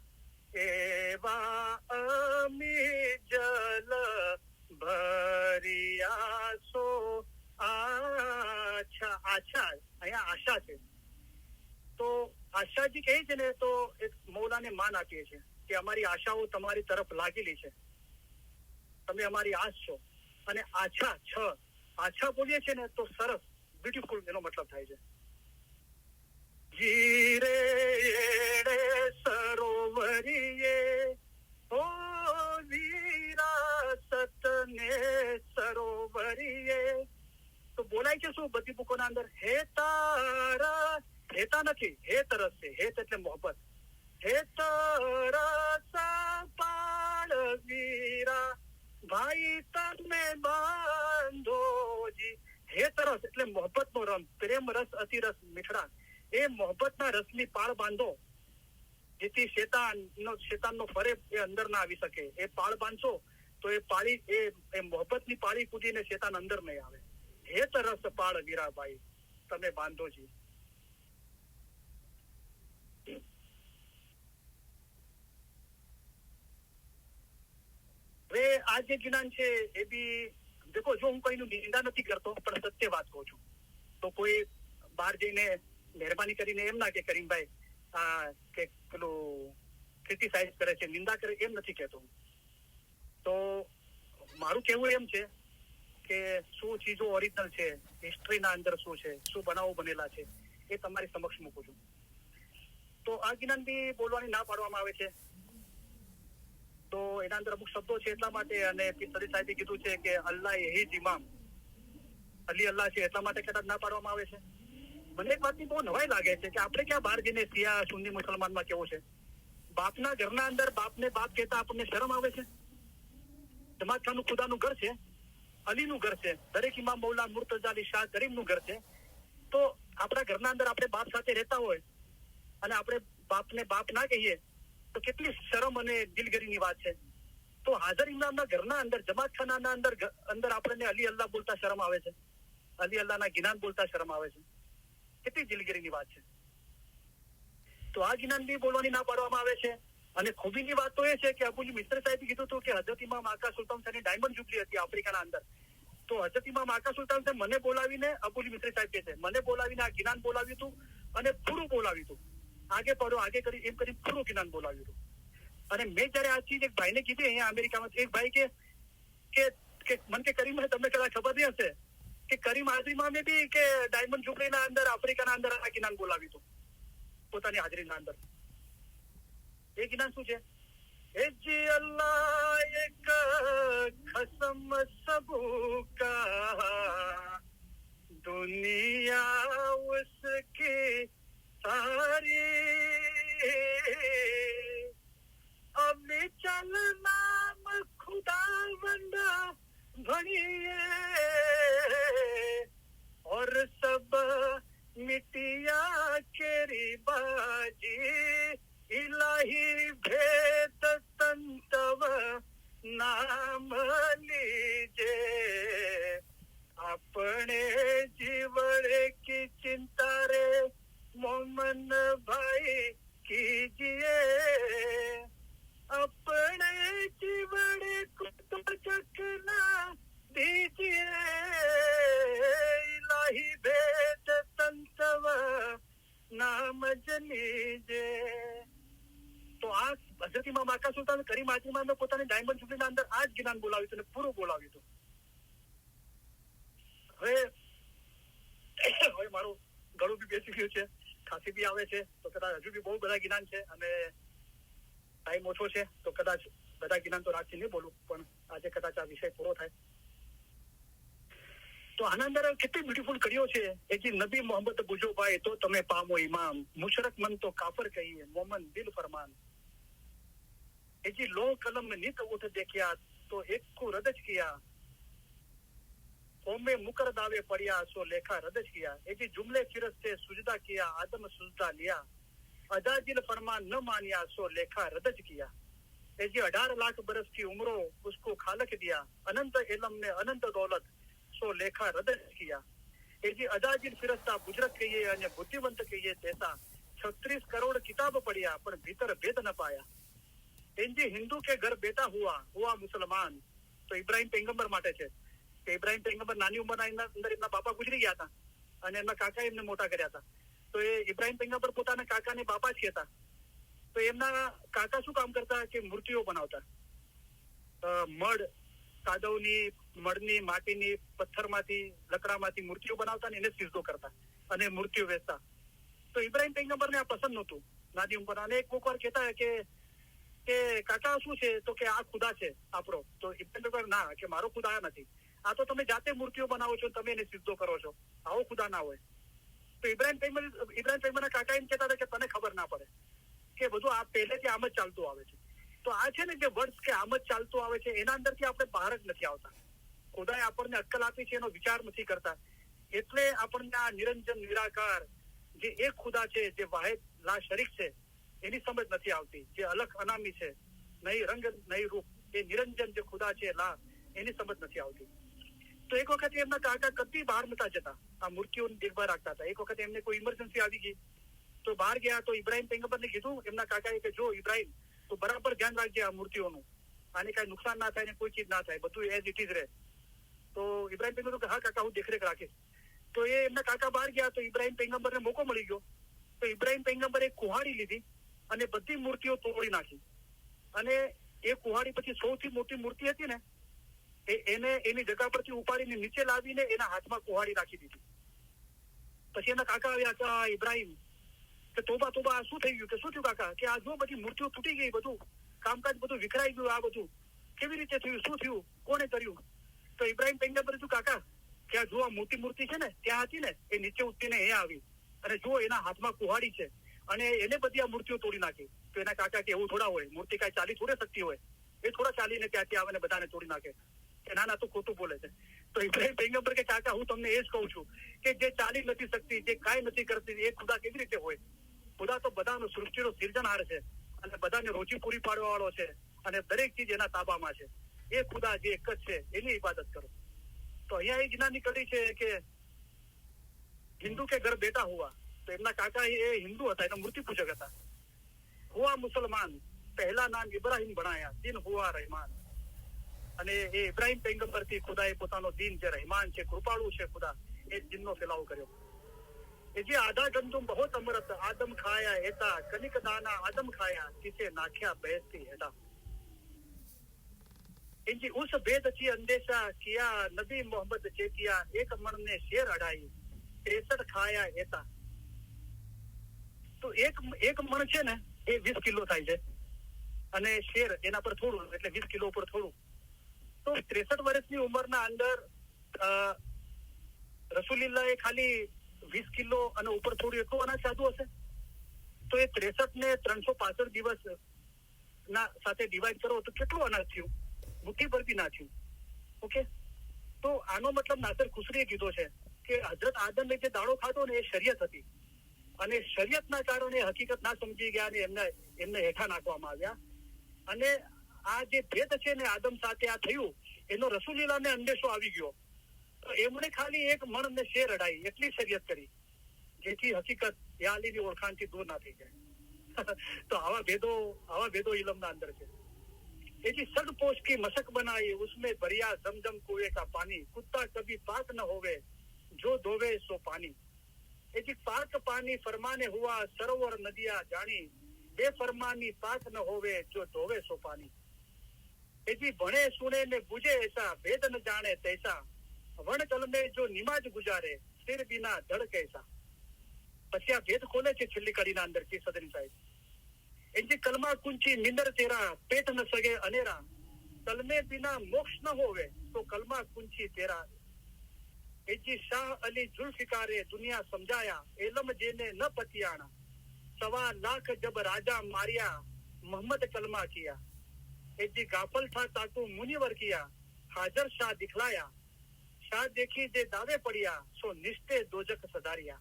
એવા અમી જલ ભરિયા સો આછા. આછા અહીંયા આશા છે. તો આશાજી કહે છે ને, તો એક મૌલાને માન આપીએ છીએ કે અમારી આશાઓ તમારી તરફ લાગેલી છે, તમે અમારી આશ છો. અને આછા બોલીએ છીએ ને તો સરસ, બ્યુટીફુલ એનો મતલબ થાય છે. જીરે સરોવરીએ ઓ વિરાસત ને સરોવરીએ. તો બોલાય છે શું બધી બુકોના અંદર? હે તારા, હેતા નથી, હે તરસ છે. હેત એટલે મોહબ્બત. હે તરસ પાળ વીરા ભાઈ તમે બાંધોજી. હે તરસ એટલે મોહબ્બત નો રંગ, પ્રેમ રસ અતિરસ મીઠડા. એ મોહબ્બતના રસની પાળ બાંધો, જેથી શેતાનનો ફરે એ અંદર ના આવી શકે. એ પાળ બાંધશો તો એ પાળી એ મોહબ્બતની પાળી કૂદીને શેતાન અંદર નહીં આવે. હે તરસ પાળ વીરા ભાઈ તમે બાંધોજી. હવે આ જે જ્ઞાન છે એ બી દેખો, જો હું કોઈનું નિંદા નથી કરતો પણ સત્ય વાત કહું છું. તો કોઈ બહાર જઈને મહેરબાની કરીને એમ ના કે કરીમભાઈ કે પેલું ક્રિટિસાઇઝ કરે છે, નિંદા કરે, એમ નથી કહેતો. તો મારું કહેવું એમ છે કે શું ચીજો ઓરિજિનલ છે, હિસ્ટ્રીના અંદર શું છે, શું બનાવો બનેલા છે, એ તમારી સમક્ષ મૂકું છું. તો આ જ્ઞાન બી બોલવાની ના પાડવામાં આવે છે. તો એના અંદર અમુક શબ્દો છે એટલા માટે, અને પીર સદરી સાહેબે કીધું છે કે અલ્લાહ એ જ ઇમામ, અલી અલ્લાહ છે એટલા માટે કદાચ ના પાડવામાં આવે છે. મને એક વાતની બહુ નવાઈ લાગે છે કે આપણે ક્યાં બહાર જઈને શિયા સુન્ની મુસલમાનમાં કેવું છે, બાપના ઘરના અંદર બાપને બાપ કહેતા આપણને શરમ આવે છે? જમાત ખાનનું ખુદાનું ઘર છે, અલીનું ઘર છે, દરેક ઇમામ મૌલા મુર્તઝા અલી શાહ કરીમનું ઘર છે. તો આપણા ઘરના અંદર આપણે બાપ સાથે રહેતા હોય અને આપણે બાપને બાપ ના કહીએ તો કેટલી શરમ અને દિલગીરીની વાત છે. તો હાજર ઇમામના ઘરના અંદર જમાત ખાનાના અંદર આપણને અલી અલ્લાહ બોલતા શરમ આવે છે, અલી અલ્લાહના ગિનાન બોલતા શરમ આવે છે. કેટલી દિલગીરીની વાત છે. તો આ ગિનાન બી બોલવાની ના પાડવામાં આવે છે. અને ખૂબીની વાત તો એ છે કે અબુલ મિસ્ર સાહેબે કીધું હતું કે હઝરત ઇમામ આકા સુલતાન સાહેબની ડાયમંડ જુબલી હતી આફ્રિકાના અંદર. તો હઝરત ઇમામ આકા સુલતાન સાહેબ મને બોલાવીને, અબુલ મિસ્ર સાહેબ કે છે, મને બોલાવીને આ ગિનાન બોલાવ્યું હતું અને પૂરું બોલાવ્યું હતું. આગે પડો આગે કરી એમ કરી પૂરું જ્ઞાન બોલાવ્યું હતું. અને મેં જયારે આ ચીજ એક ભાઈને કીધી અહીંયા અમેરિકામાં, એક ભાઈ કે મને કે કરીમ તમને કદાચ ખબર નહીં હશે કે કરીમ હાજરીમાં મેં બી કે ડાયમંડ ઝુંપડીના અંદર આફ્રિકાના અંદર આ જ્ઞાન બોલાવ્યું હતું પોતાની હાજરીના અંદર. એ જ્ઞાન શું છે? એ જી અલ્લાહ એક ખસમ સબકા દુનિયા ઉસકી सारी अब चल नाम खुदा बंदा भणिए और सब मिटिया केरी बाजी इलाही भेद तंतव नाम लीजे अपने जीवड़े की चिंता रे मोमन भाई कीजिए अपने जीवड़े को तो चकना दीजिए इलाही भेद तंतव नाम जलीजे. તો આ હઝરત ઇમામ આકા સુલતાન કરીમ હાજરીમાં પોતાની ડાયમંડ ઝુંપડીના અંદર આ જ જ્ઞાન બોલાવ્યું હતું અને પૂરું બોલાવ્યું હતું. હવે મારું ગળું બી બેસી ગયું છે, ખાંસી બી આવે છે, તો કદાચ હજુ બી બહુ બધા જ્ઞાન છે અને ટાઈમ ઓછો છે તો કદાચ બધા જ્ઞાન તો રાખી નહીં બોલું, પણ આજે કદાચ આ વિષય પૂરો થાય. તો આના અંદર કેટલી બ્યુટીફુલ કર્યો છે એ જે નબી મોહમ્મદ બુજો ભાઈ તો તમે પામો ઇમામ, મુશરક મન તો કાફર કહીએ મોમન દિલ ફરમાન. એ જે લો કલમ में नित उठ देखिया तो एक को रदज किया ओमे मुकर दावे पड़िया सो लेखा रदज किया. એ જે जुमले फिरत से सुजदा किया आदम सुजदा लिया अजाजिल फरमान न मानिया सो लेखा रदज किया. એ જે 18 लाख बरस की उम्रो उसको खालक दिया अनंत इल्म ने अनंत दौलत सो लेखा रदज किया. એ જે अजाजिल फिरस्ता बुजरक कहिए અને બુદ્ધિવંત કહીએ તેતા 36 કરોડ કિતાબ પડ્યા પણ ભીતર ભેદ ન પાયા. જે હિન્દુ કે ઘર બેટા હુઆ મુસલમાન. તો ઇબ્રાહિમ પૈગંબર માટે છે કે ઇબ્રાહિમ પૈગંબર નાની ઉંમરના અંદર એમના બાપા ગુજરી ગયા હતા અને એમના કાકા એમને મોટા કર્યા હતા. તો એ ઇબ્રાહિમ પૈગંબર પોતાના કાકાને બાપા જ કહેતા. તો એમના કાકા શું કામ કરતા કે મૂર્તિઓ બનાવતા, મડ કાદવની, મળની, માટીની, પથ્થરમાંથી, લકડામાંથી મૂર્તિઓ બનાવતા ને એને સિજદો કરતા અને મૂર્તિઓ વેચતા. તો ઇબ્રાહિમ પૈગંબરને આ પસંદ નહોતું નાની ઉંમર. અને એક વખત કહેતા કે કાકા શું છે તો કે આ ખુદા છે આપણો. તો ઇબ્રાહિમ ના, કે મારો ખુદા આ નથી, આ તો તમે જાતે મૂર્તિઓ બનાવો છો, તમે એને સિજદો કરો છો, આવો ખુદા ના હોય. તો ઇબ્રાહિમ પૈગંબરના કાકા એમ કહેતા હતા કે તને ખબર ના પડે કે બધું આ પહેલેથી આમ જ ચાલતું આવે છે. તો આ છે ને જે વર્ષ કે આમ જ ચાલતું આવે છે એના અંદરથી આપણે બહાર જ નથી આવતા. ખુદાએ આપણને અક્કલ આપી છે એનો વિચાર નથી કરતા. એટલે આપણને આ નિરંજન નિરાકાર જે એક ખુદા છે, જે વાહિદ લા શરીક છે, એની સમજ નથી આવતી. જે અલખ અનામી છે, નહીં રંગ નહીં રૂપ, એ નિરંજન જે ખુદા છે લા, એની સમજ નથી આવતી. તો એક વખત એમના કાકા કદી બહાર નતા જતા, આ મૂર્તિઓની દેખભાળ રાખતા હતા. એક વખત એમને કોઈ ઇમરજન્સી આવી ગઈ તો બહાર ગયા. તો ઇબ્રાહિમ પૈગંબરને કીધું એમના કાકાએ કે જો ઇબ્રાહિમ તો બરાબર ધ્યાન રાખજે આ મૂર્તિઓનું, આને કઈ નુકસાન ના થાય ને કોઈ ચીજ ના થાય, બધું એઝ ઇટ ઇઝ રહે. તો ઇબ્રાહિમ પૈગંબર કે હા કાકા હું દેખરેખ રાખીશ. તો એ એમના કાકા બહાર ગયા તો ઇબ્રાહિમ પૈગંબરને મોકો મળી ગયો. તો ઇબ્રાહિમ પૈગંબરે એક કુહાડી લીધી અને બધી મૂર્તિઓ તોડી નાખી. અને એ કુહાડી પછી સૌથી મોટી મૂર્તિ હતી ને એને એની જગા પરથી ઉપાડીને નીચે લાવીને એના હાથમાં કુહાડી રાખી દીધી. પછી એના કાકા આવ્યા કે ઇબ્રાહિમ કે તોબા તોબા શું થઈ ગયું, કે શું થયું કાકા, કે આ જો બધી મૂર્તિઓ તૂટી ગઈ, બધું કામકાજ બધું વિખરાઈ ગયું, આ બધું કેવી રીતે થયું, શું થયું, કોને કર્યું? તો ઇબ્રાહિમ પૈગંબર કીધું કાકા કે આ જો આ મોટી મૂર્તિ છે ને ત્યાં હતી ને એ નીચે ઉતરીને અહીંયા આવી અને જો એના હાથમાં કુહાડી છે અને એને બધી આ મૂર્તિઓ તોડી નાખી, તો એના કાકા કે એવું થોડા હોય, મૂર્તિ કાંઈ ચાલી થોડે શકતી હોય, એ થોડા ચાલીને ત્યાંથી આવે ને બધાને તોડી નાખે કે ના તો ખોટું બોલે છે. તો ઇબ્રાહિમ પૈગંબર કે કાકા હું તમને એ જ કહું છું કે જે ચાલી નથી શકતી, જે કાંઈ નથી કરતી, એ ખુદા કેવી રીતે હોય? ખુદા તો બધાનો સૃષ્ટિનો સિર્જનહાર છે અને બધાને રોજી પૂરી પાડવા વાળો છે અને દરેક ચીજ એના તાબામાં છે. એ ખુદા જે એક જ છે એની ઇબાદત કરો. તો અહીંયા એ જ્ઞાન નીકળી છે કે હિન્દુ કે ઘર બેટા હુઆ, તો એમના કાકા એ હિન્દુ હતા, એના મૂર્તિ પૂજક હતા. હુઆ મુસલમાન, પહેલા નામ ઇબ્રાહિમ ભણાયા, દિન હુઆ રહેમાન. અને એ ઇબ્રાહિમ પૈગંબરથી ખુદાએ પોતાનો દિન જે રહેમાન છે, કૃપાળુ છે ખુદા, એ દિનનો ફેલાવો કર્યો. એ જે આધા ગંદુમ બહોત અમરત, આદમ ખાયા હેતા, કનિક દાના આદમ ખાયા, કિસે નાખ્યા બેસતી હેતા. इनकी उस भेद की अंदेशा किया, नबी मोहम्मद चेतिया, एक मण ने शेर अड़ाई, 63 खाया हेता. તો એક મણ છે ને એ 20 કિલો થાય છે અને શેર એના પર થોડું, એટલે 20 કિલો પર થોડું. તો 63 વર્ષની ઉંમરના અંદર રસુલિલ્લાહ એ ખાલી 20 કિલો અને ઉપર થોડું એટલું અનાજ ખાધું હશે. તો એ 63 ને 365 દિવસ ના સાથે ડિવાઈડ કરો તો કેટલું અનાજ થયું? મુઠ્ઠી ભર બી ના થયું. ઓકે, તો આનો મતલબ નાસર ખુસરીએ કીધો છે કે હજરત આદમે જે દાડો ખાધો ને એ શરિયત હતી અને શરિયતના કારણે હકીકત ના સમજી ગયા અને એમને હેઠા નાખવામાં આવ્યા. અને આ જે ભેદ છે ને આદમ સાથે આ થયું, એનો રસુલિલ્લાહને અંદેશો આવી ગયો. તો એમણે ખાલી એક મણ ને શેર અડાઈ એટલી શરિયત કરી, જેથી હકીકત યાલીની ઓળખાણથી દૂર ના થઈ જાય. તો આવા ભેદો ઇલમના અંદર છે. એથી સડપોશ की मशक बनाई, उसमें भरिया जमजम कुएं का पानी, कुत्ता कभी पाक न होवे, जो धोवे सो पानी. एથી પાક પાની ફરમાને હુઆ, સરોવર નદિયા જાણી, બે ફરમાની પાક ન હોવે, જો ધોવે સો પાની. એથી ભણે સુને ને બુજે એસા, ભેદ ન જાણે તૈસા, વણ કલમે જો નિમાજ ગુજારે, સિર બિના ધડ કૈસા. પછી આ ભેદ ખોલે છે છેલ્લી કડીના અંદર કી સદરી સાહેબ. એથી કલમા કુંચી નિંદર તેરા, પેટ ન સગે અનેરા, કલમે બિના મોક્ષ ન હોવે, તો કલમા કુંચી તેરા. એજી શાહ અલી જુલ્ફિકારે દુનિયા સમજાયા, એલમ જેને ન પતિયાણા, 1.25 લાખ જબ રાજા માર્યા, મોહમ્મદ કલમા કિયા. એજી ગાફલ થા તાકુ મુનિવર કિયા, હાજર શાહ દિખલાયા, શાહ દેખી જે દાવે પડ્યા, સો નિષ્ઠે દોજક સધાર્યા.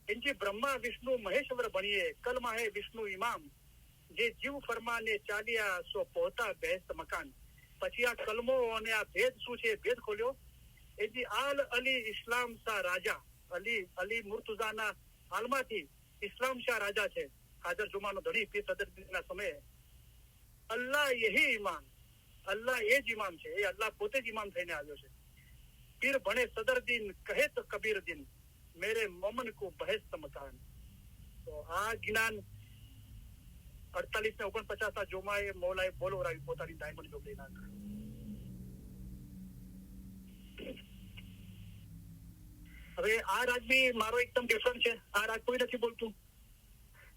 इनकी ब्रह्मा विष्णु महेश्वर बनिए, कलमा है विष्णु इमाम, જે જીવ ફરમાને ચાલ્યા, સો પહોંચા બેસ્ત મકાન. પછી આ કલમો અને આ ભેદ શું છે ભેદ ખોલ્યો. એજી આલ અલી ઇસ્લામ શાહ રાજા, અલી મુર્તુઝાના હાલમાંથી ઇસ્લામ શાહ રાજા છે, હાજર જુમાનો ધણી પીર સદરદીનના સમયે. અલ્લાહ યહી ઇમામ, અલ્લાહ એ જ ઇમામ છે, એ અલ્લાહ પોતે જ ઇમામ થઈને આવ્યો છે. પીર ભણે સદરદીન, કહે તો કબીર દિન, મેરે મોમન કો બહેસ્ત મકાન. તો આ જ્ઞાન 48 ને 49 જોમાએ મૌલાએ બોલવરાવી પોતાની ડાયમંડ ચોકડીના. હવે આ રાગ બી મારો એકદમ ડિફરન્ટ છે. આ રાગ કોઈ નથી બોલતું,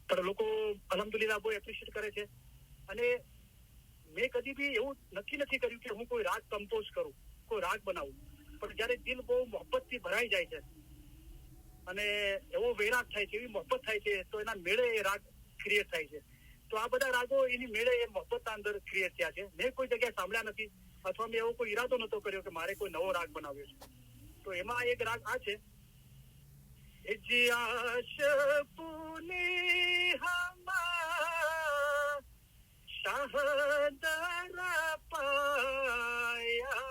પણ લોકો અલ્હમ્દુલિલ્લાહ બહુ એપ્રિશિએટ કરે છે. અને મેં કદી બી એવું નક્કી નથી કર્યું કે હું કોઈ રાગ કમ્પોઝ કરું, કોઈ રાગ બનાવું. પણ જયારે દિલ બહુ મોહબ્બતથી ભરાઈ જાય છે અને એવો વૈરાગ થાય છે, એવી મોહબ્બત થાય છે, તો એના મેળે એ રાગ ક્રિએટ થાય છે. તો આ બધા રાગો એની મેળે એ મોહબ્બતના અંદર ક્રિએટ થયા છે. મેં કોઈ જગ્યાએ સાંભળ્યા નથી અથવા મેં એવો કોઈ ઈરાદો નતો કર્યો કે મારે કોઈ નવો રાગ બનાવ્યો છે. તો એમાં એક રાગ આ છે, શાહદરા પાયા,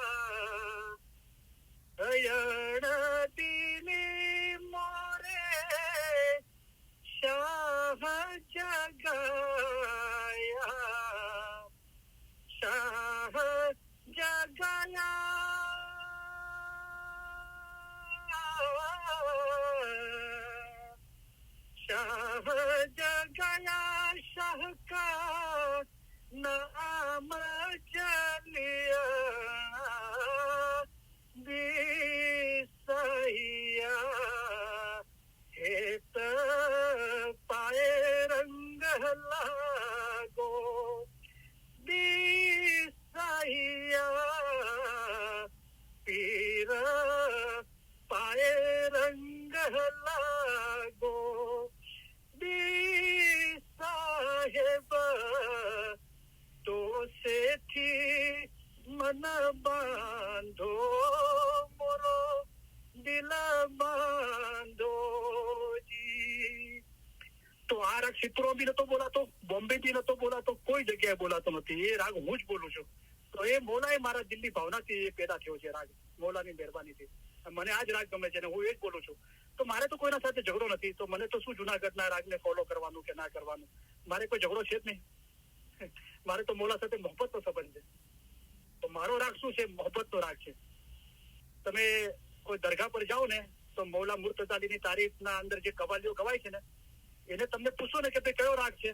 અયણ દિની મોરે શાહ જગાયા, શાહ જગાયા, शाह जगाया, शाह का नाम चलिया, दिसैया हेत पाए रंग लागो, दिसैया पीर पाए रंग लागो. मन बांधो मोरो दिल बांधो जी. તો આ રાગ સિત્રો બી નતો બોલાતો, બોમ્બે બી નતો બોલાતો, કોઈ જગ્યાએ બોલાતો નથી. એ રાગ હું જ બોલું છું. તો એ મોલા એ મારા દિલની ભાવનાથી પેદા થયો છે રાગ, મોલાની મહેરબાનીથી. મને આ જ રાગ ગમે છે અને હું એ જ બોલું છું. તો મારે તો કોઈના સાથે ઝઘડો નથી. તો મને તો શું જુનાગઢના રાગને ફોલો કરવાનું કે ના કરવાનું, મારે કોઈ ઝઘડો છે જ નહીં. મારે તો મોલા સાથે મોહબ્બતનો સંબંધ છે. તો મારો રાગ શું છે? મોહબ્બતનો રાગ છે. તમે કોઈ દરગાહ પર જાઓ ને તો મૌલા મુર્તઝાલીની તારીફના અંદર જે કવાલીઓ ગવાય છે ને, એને તમને પૂછો ને કે ભાઈ કયો રાગ છે,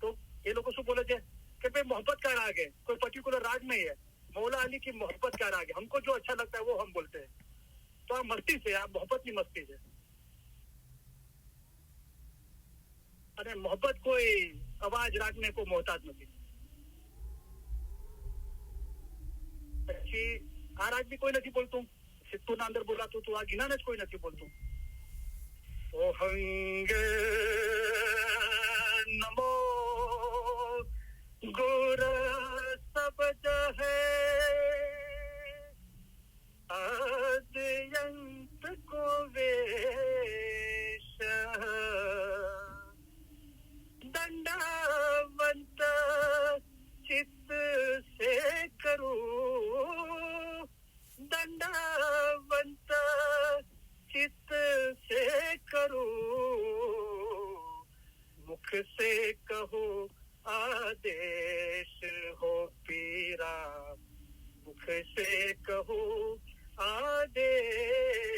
તો એ લોકો શું બોલે છે कि भाई मोहब्बत का राग है, कोई पर्टिकुलर राग नहीं है, मौला अली की मोहब्बत का राग है, हमको जो अच्छा लगता है वो हम बोलते हैं. तो આ મસ્તી છે, આ મોહબ્બતની મસ્તી છે. અને મોહબ્બત કોઈ અવાજ રાગને કોઈ મોહતાજ નથી. પછી આ રાગ બી કોઈ નથી બોલતું, સિત્તુના અંદર બોલાતું હતું, આ ગિનાને જ કોઈ નથી બોલતું. ઓ હંગ નમો गुर सबद है आद्यंत को वेश दंडावंत चित्त से करूं, दंडावंत चित्त से करूं, मुख से कहूं आदेश हो पीरा, मुख से कहूं आदेश,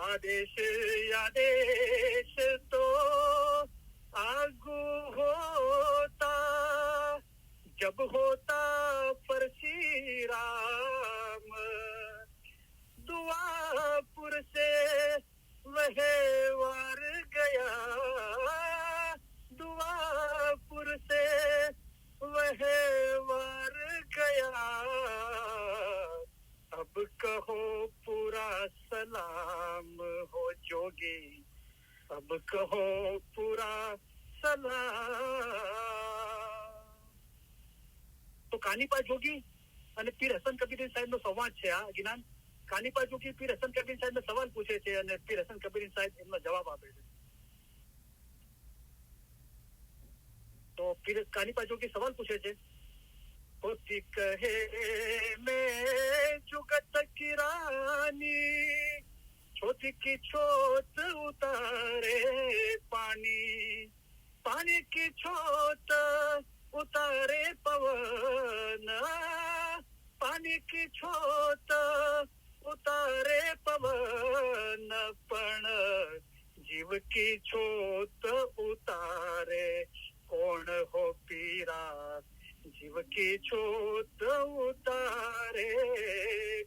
आदेश आदेश तो आगू होता जब होता परसी राम, दुआपुर से वह वार गया, दुआपुर से वह वार गया, अब कहो पूरा सलाम हो जोगी, अब कहो पूरा સલામ. તો કાનીપા જોગી અને પીર હસન કબીર સાહેબનો સંવાદ છે આ જ્ઞાન. કાનીપા જોગી પીર હસન કબીર સાહેબને સવાલ પૂછે છે અને પીર હસન કબીર સાહેબ એમનો જવાબ આપે છે. તો પીર કાનીપા જોગી સવાલ પૂછે છે, હોતી કહે મેં જુગત की रानी, छोटी की छोट उतारे पानी, पानी की छोट उतारे पवन, पानी की छोट उतारे पवन, पण जीव की छोट उतारे कौन हो पीरा, जीव की छोट उतारे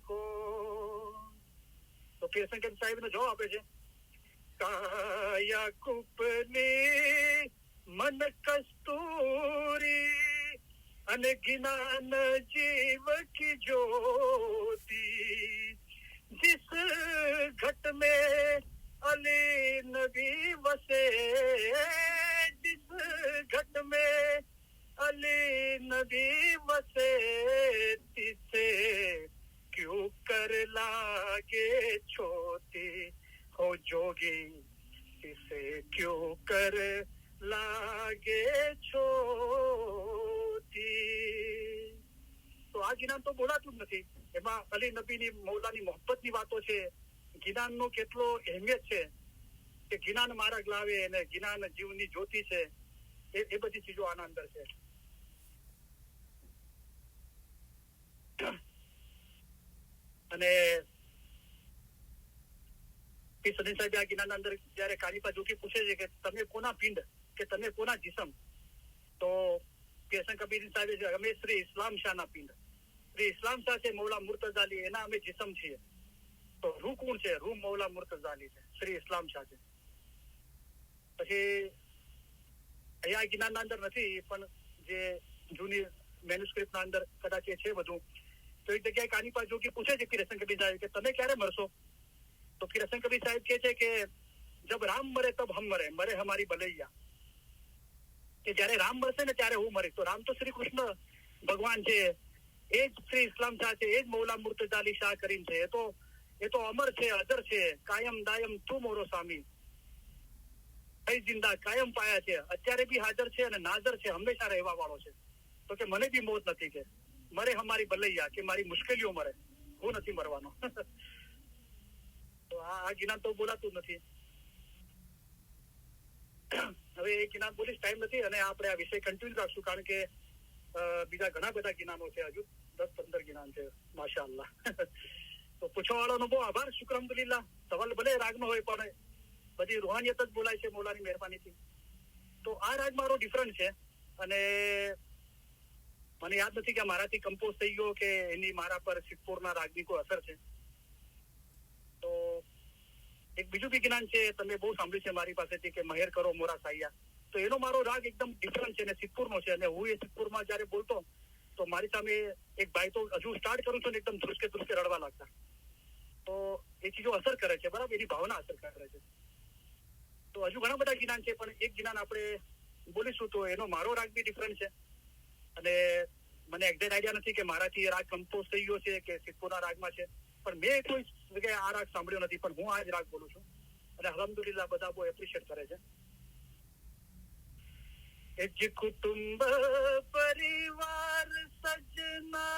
कौन. તો પીર શંકર સાહેબનો જવાબ આપે છે, કાયા કુપલી મન કસ્તુરી અને જ્ઞાન જીવ કી જ્યોતિ, जिस घट में अली नबी वसे, जिस घट में अली नबी वसे, तिसे क्यों कर लागे छोटी हो जोगी, तिसे क्यों कर लागे छोटी. તો આ જ્ઞાન તો બોલાતું જ નથી. એમાં અલી નબીની મૌલાની મોહબ્બતની વાતો છે, જ્ઞાનનો કેટલો અહેમિયત છે કે જ્ઞાન માર્ગ લાવે અને જ્ઞાન જીવની જ્યોતિ છે, એ બધી ચીજો આના અંદર છે. અને પીર સદીન સાહેબ આ જ્ઞાનના અંદર જયારે કાનીપા જોગી પૂછે છે કે તમે કોના પિંડ કે તમે કોના જીસમ, તો પીર કબીર સાહેબ અમે શ્રી ઇસ્લામ શાહના પિંડ, શ્રી ઇસ્લામ શાહ છે મૌલા મુર્તઝાલી, એના અમે જીસમ છીએ. તો રૂહ કોણ છે? રૂહ મૌલા મુર્તઝાલી છે, શ્રી ઇસ્લામ શાહ છે. પછી અહીંયા જ્ઞાનના અંદર નથી પણ જે જૂની મેન્યુસ્ક્રિપ્ટના અંદર કદાચ એ છે બધું. તો એક જગ્યાએ કાનીપા જોગી પૂછે છે પીર હસન કબીર સાહેબ કે તમે ક્યારે મરશો? તો પીર હસન કબીર સાહેબ કહે છે કે જબ રામ મરે તબ હમ મરે, મરે હમારી બલૈયા, કે જયારે રામ મરશે ને ત્યારે હું મરીશ. તો રામ તો શ્રી કૃષ્ણ ભગવાન છે, એ જ શ્રી ઇસ્લામ શાહ છે, એ જ મૌલા મુર્તઝા અલી શાહ કરીમ છે. એ તો અમર છે, અજર છે, કાયમ દાયમ તું મોરો સ્વામી, કઈ જિંદા કાયમ પાયા છે, અત્યારે બી હાજર છે અને નાજર છે, હંમેશા રહેવા વાળો છે. તો કે મને બી મોત નથી, કે મરે હમારી ભલૈયા, કે મારી મુશ્કેલીઓ મરે, હું નથી મરવાનો. તો આ જ્ઞાન તો બોલાતું નથી. હવે એ જ્ઞાન બોલીશ, ટાઈમ નથી, અને આપણે આ વિષય કન્ટિન્યુ રાખશું, કારણ કે બીજા ઘણા બધા જ્ઞાનો છે, હજુ 10-15 જ્ઞાન છે, માશાઅલ્લાહ. તો પૂછવા વાળાનો બહુ આભાર, શુક્ર અલ્હમ્દુલિલ્લાહ. સવાલ ભલે રાગનો હોય, પણ બધી રૂહાનિયત જ બોલાય છે મોલાની મહેરબાનીથી. તો આ રાગ મારો ડિફરન્ટ છે, અને મને યાદ નથી કે મારાથી કમ્પોઝ થઈ ગયો કે એની મારા પર સિદ્ધપુરના રાગની કોઈ અસર છે. તો એક બીજું બી જ્ઞાન છે, તમે બહુ સાંભળ્યું છે મારી પાસેથી, કે મહેર કરો મોરા સાહિયા. તો એનો મારો રાગ એકદમ ડિફરન્ટ છે, અને સિદ્ધપુરનો છે. અને હું એ સિદ્ધપુરમાં જયારે બોલતો, તો મારી સામે એક ભાઈ, તો હજુ સ્ટાર્ટ કરું છું ને એકદમ ધ્રુસકે ધ્રુસકે રડવા લાગતા. તો એ ચીજો અસર કરે છે, બરાબર, એની ભાવના અસર કરે છે. તો હજુ ઘણા બધા જ્ઞાન છે, પણ એક જ્ઞાન આપણે બોલીશું. તો એનો મારો રાગ બી ડિફરન્ટ છે, અને મને એક્ઝેક્ટ આઈડિયા નથી કે મારાથી રાગ કમ્પોઝ થઈ ગયો છે કે સિદ્ધપુરના રાગમાં છે, પણ મેં કોઈ જગ્યાએ આ રાગ સાંભળ્યો નથી, પણ હું આ જ રાગ બોલું છું, અને અલ્હમ્દુલિલ્લાહ બધા બહુ એપ્રિશિએટ કરે છે. એજ કુટુંબ પરિવાર સજના,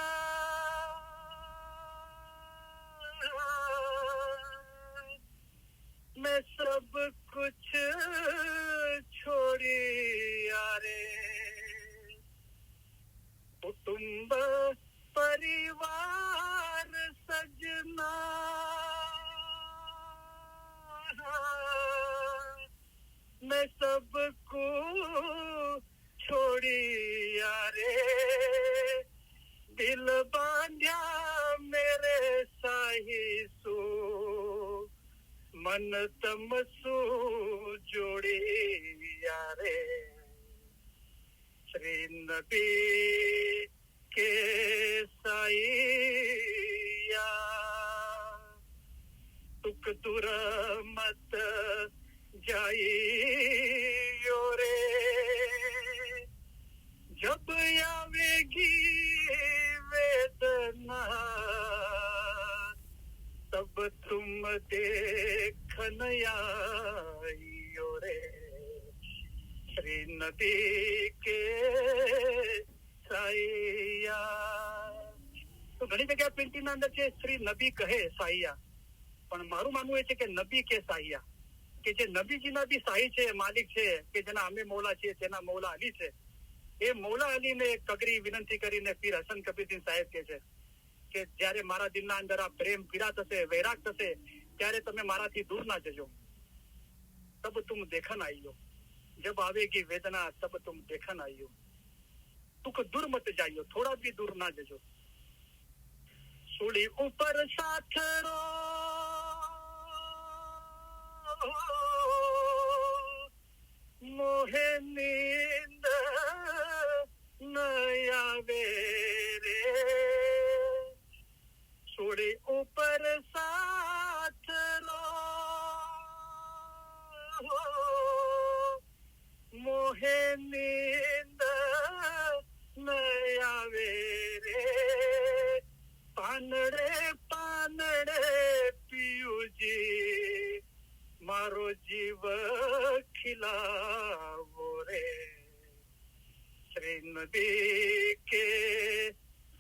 मैं सब कुछ छोड़ी यारे, कुटुंब परिवार सजना, मैं सबको छोड़ी यारे, दिल बांध्या मेरे साही सू, मन तमसू जोड़ी यारे, श्री नबी के साईया, तुक दूर मत जाइयो रे, जब आवेगी वेदना, तब तुम देखन आइयो रे, श्री नबी के સાઈયા. તો ઘણી જગ્યાએ પ્રિન્ટિંગના અંદર છે શ્રી નબી કહે સાઈયા, પણ મારું માનવું એ છે કે નબી કે સાઈયા, કે જે નબીજીના બી સાહી છે, માલિક છે, કે જેના અમે મૌલા છીએ, તેના મૌલા અલી છે. એ મૌલા અલીને કગરી વિનંતી કરીને પીર હસન કબીરદીન સાહેબ કે છે કે જયારે મારા દિલના અંદર આ પ્રેમ પીડા થશે, વૈરાગ થશે, ત્યારે તમે મારાથી દૂર ના જજો. તબ તુમ દેખન આઈયો, જબ આવેગી વેદના તબ તુમ દેખન આઈયો, તુક દૂર મત જાइयो, થોડા भी दूर ना जजो. सूली ऊपर साथ रो, मोहे नींद न आवे रे, सूली ऊपर साथ रो, मोहे नींद न आवे रे, पानड़े पानड़े पियूजी मारो जीव खिलावो रे, श्री नबी के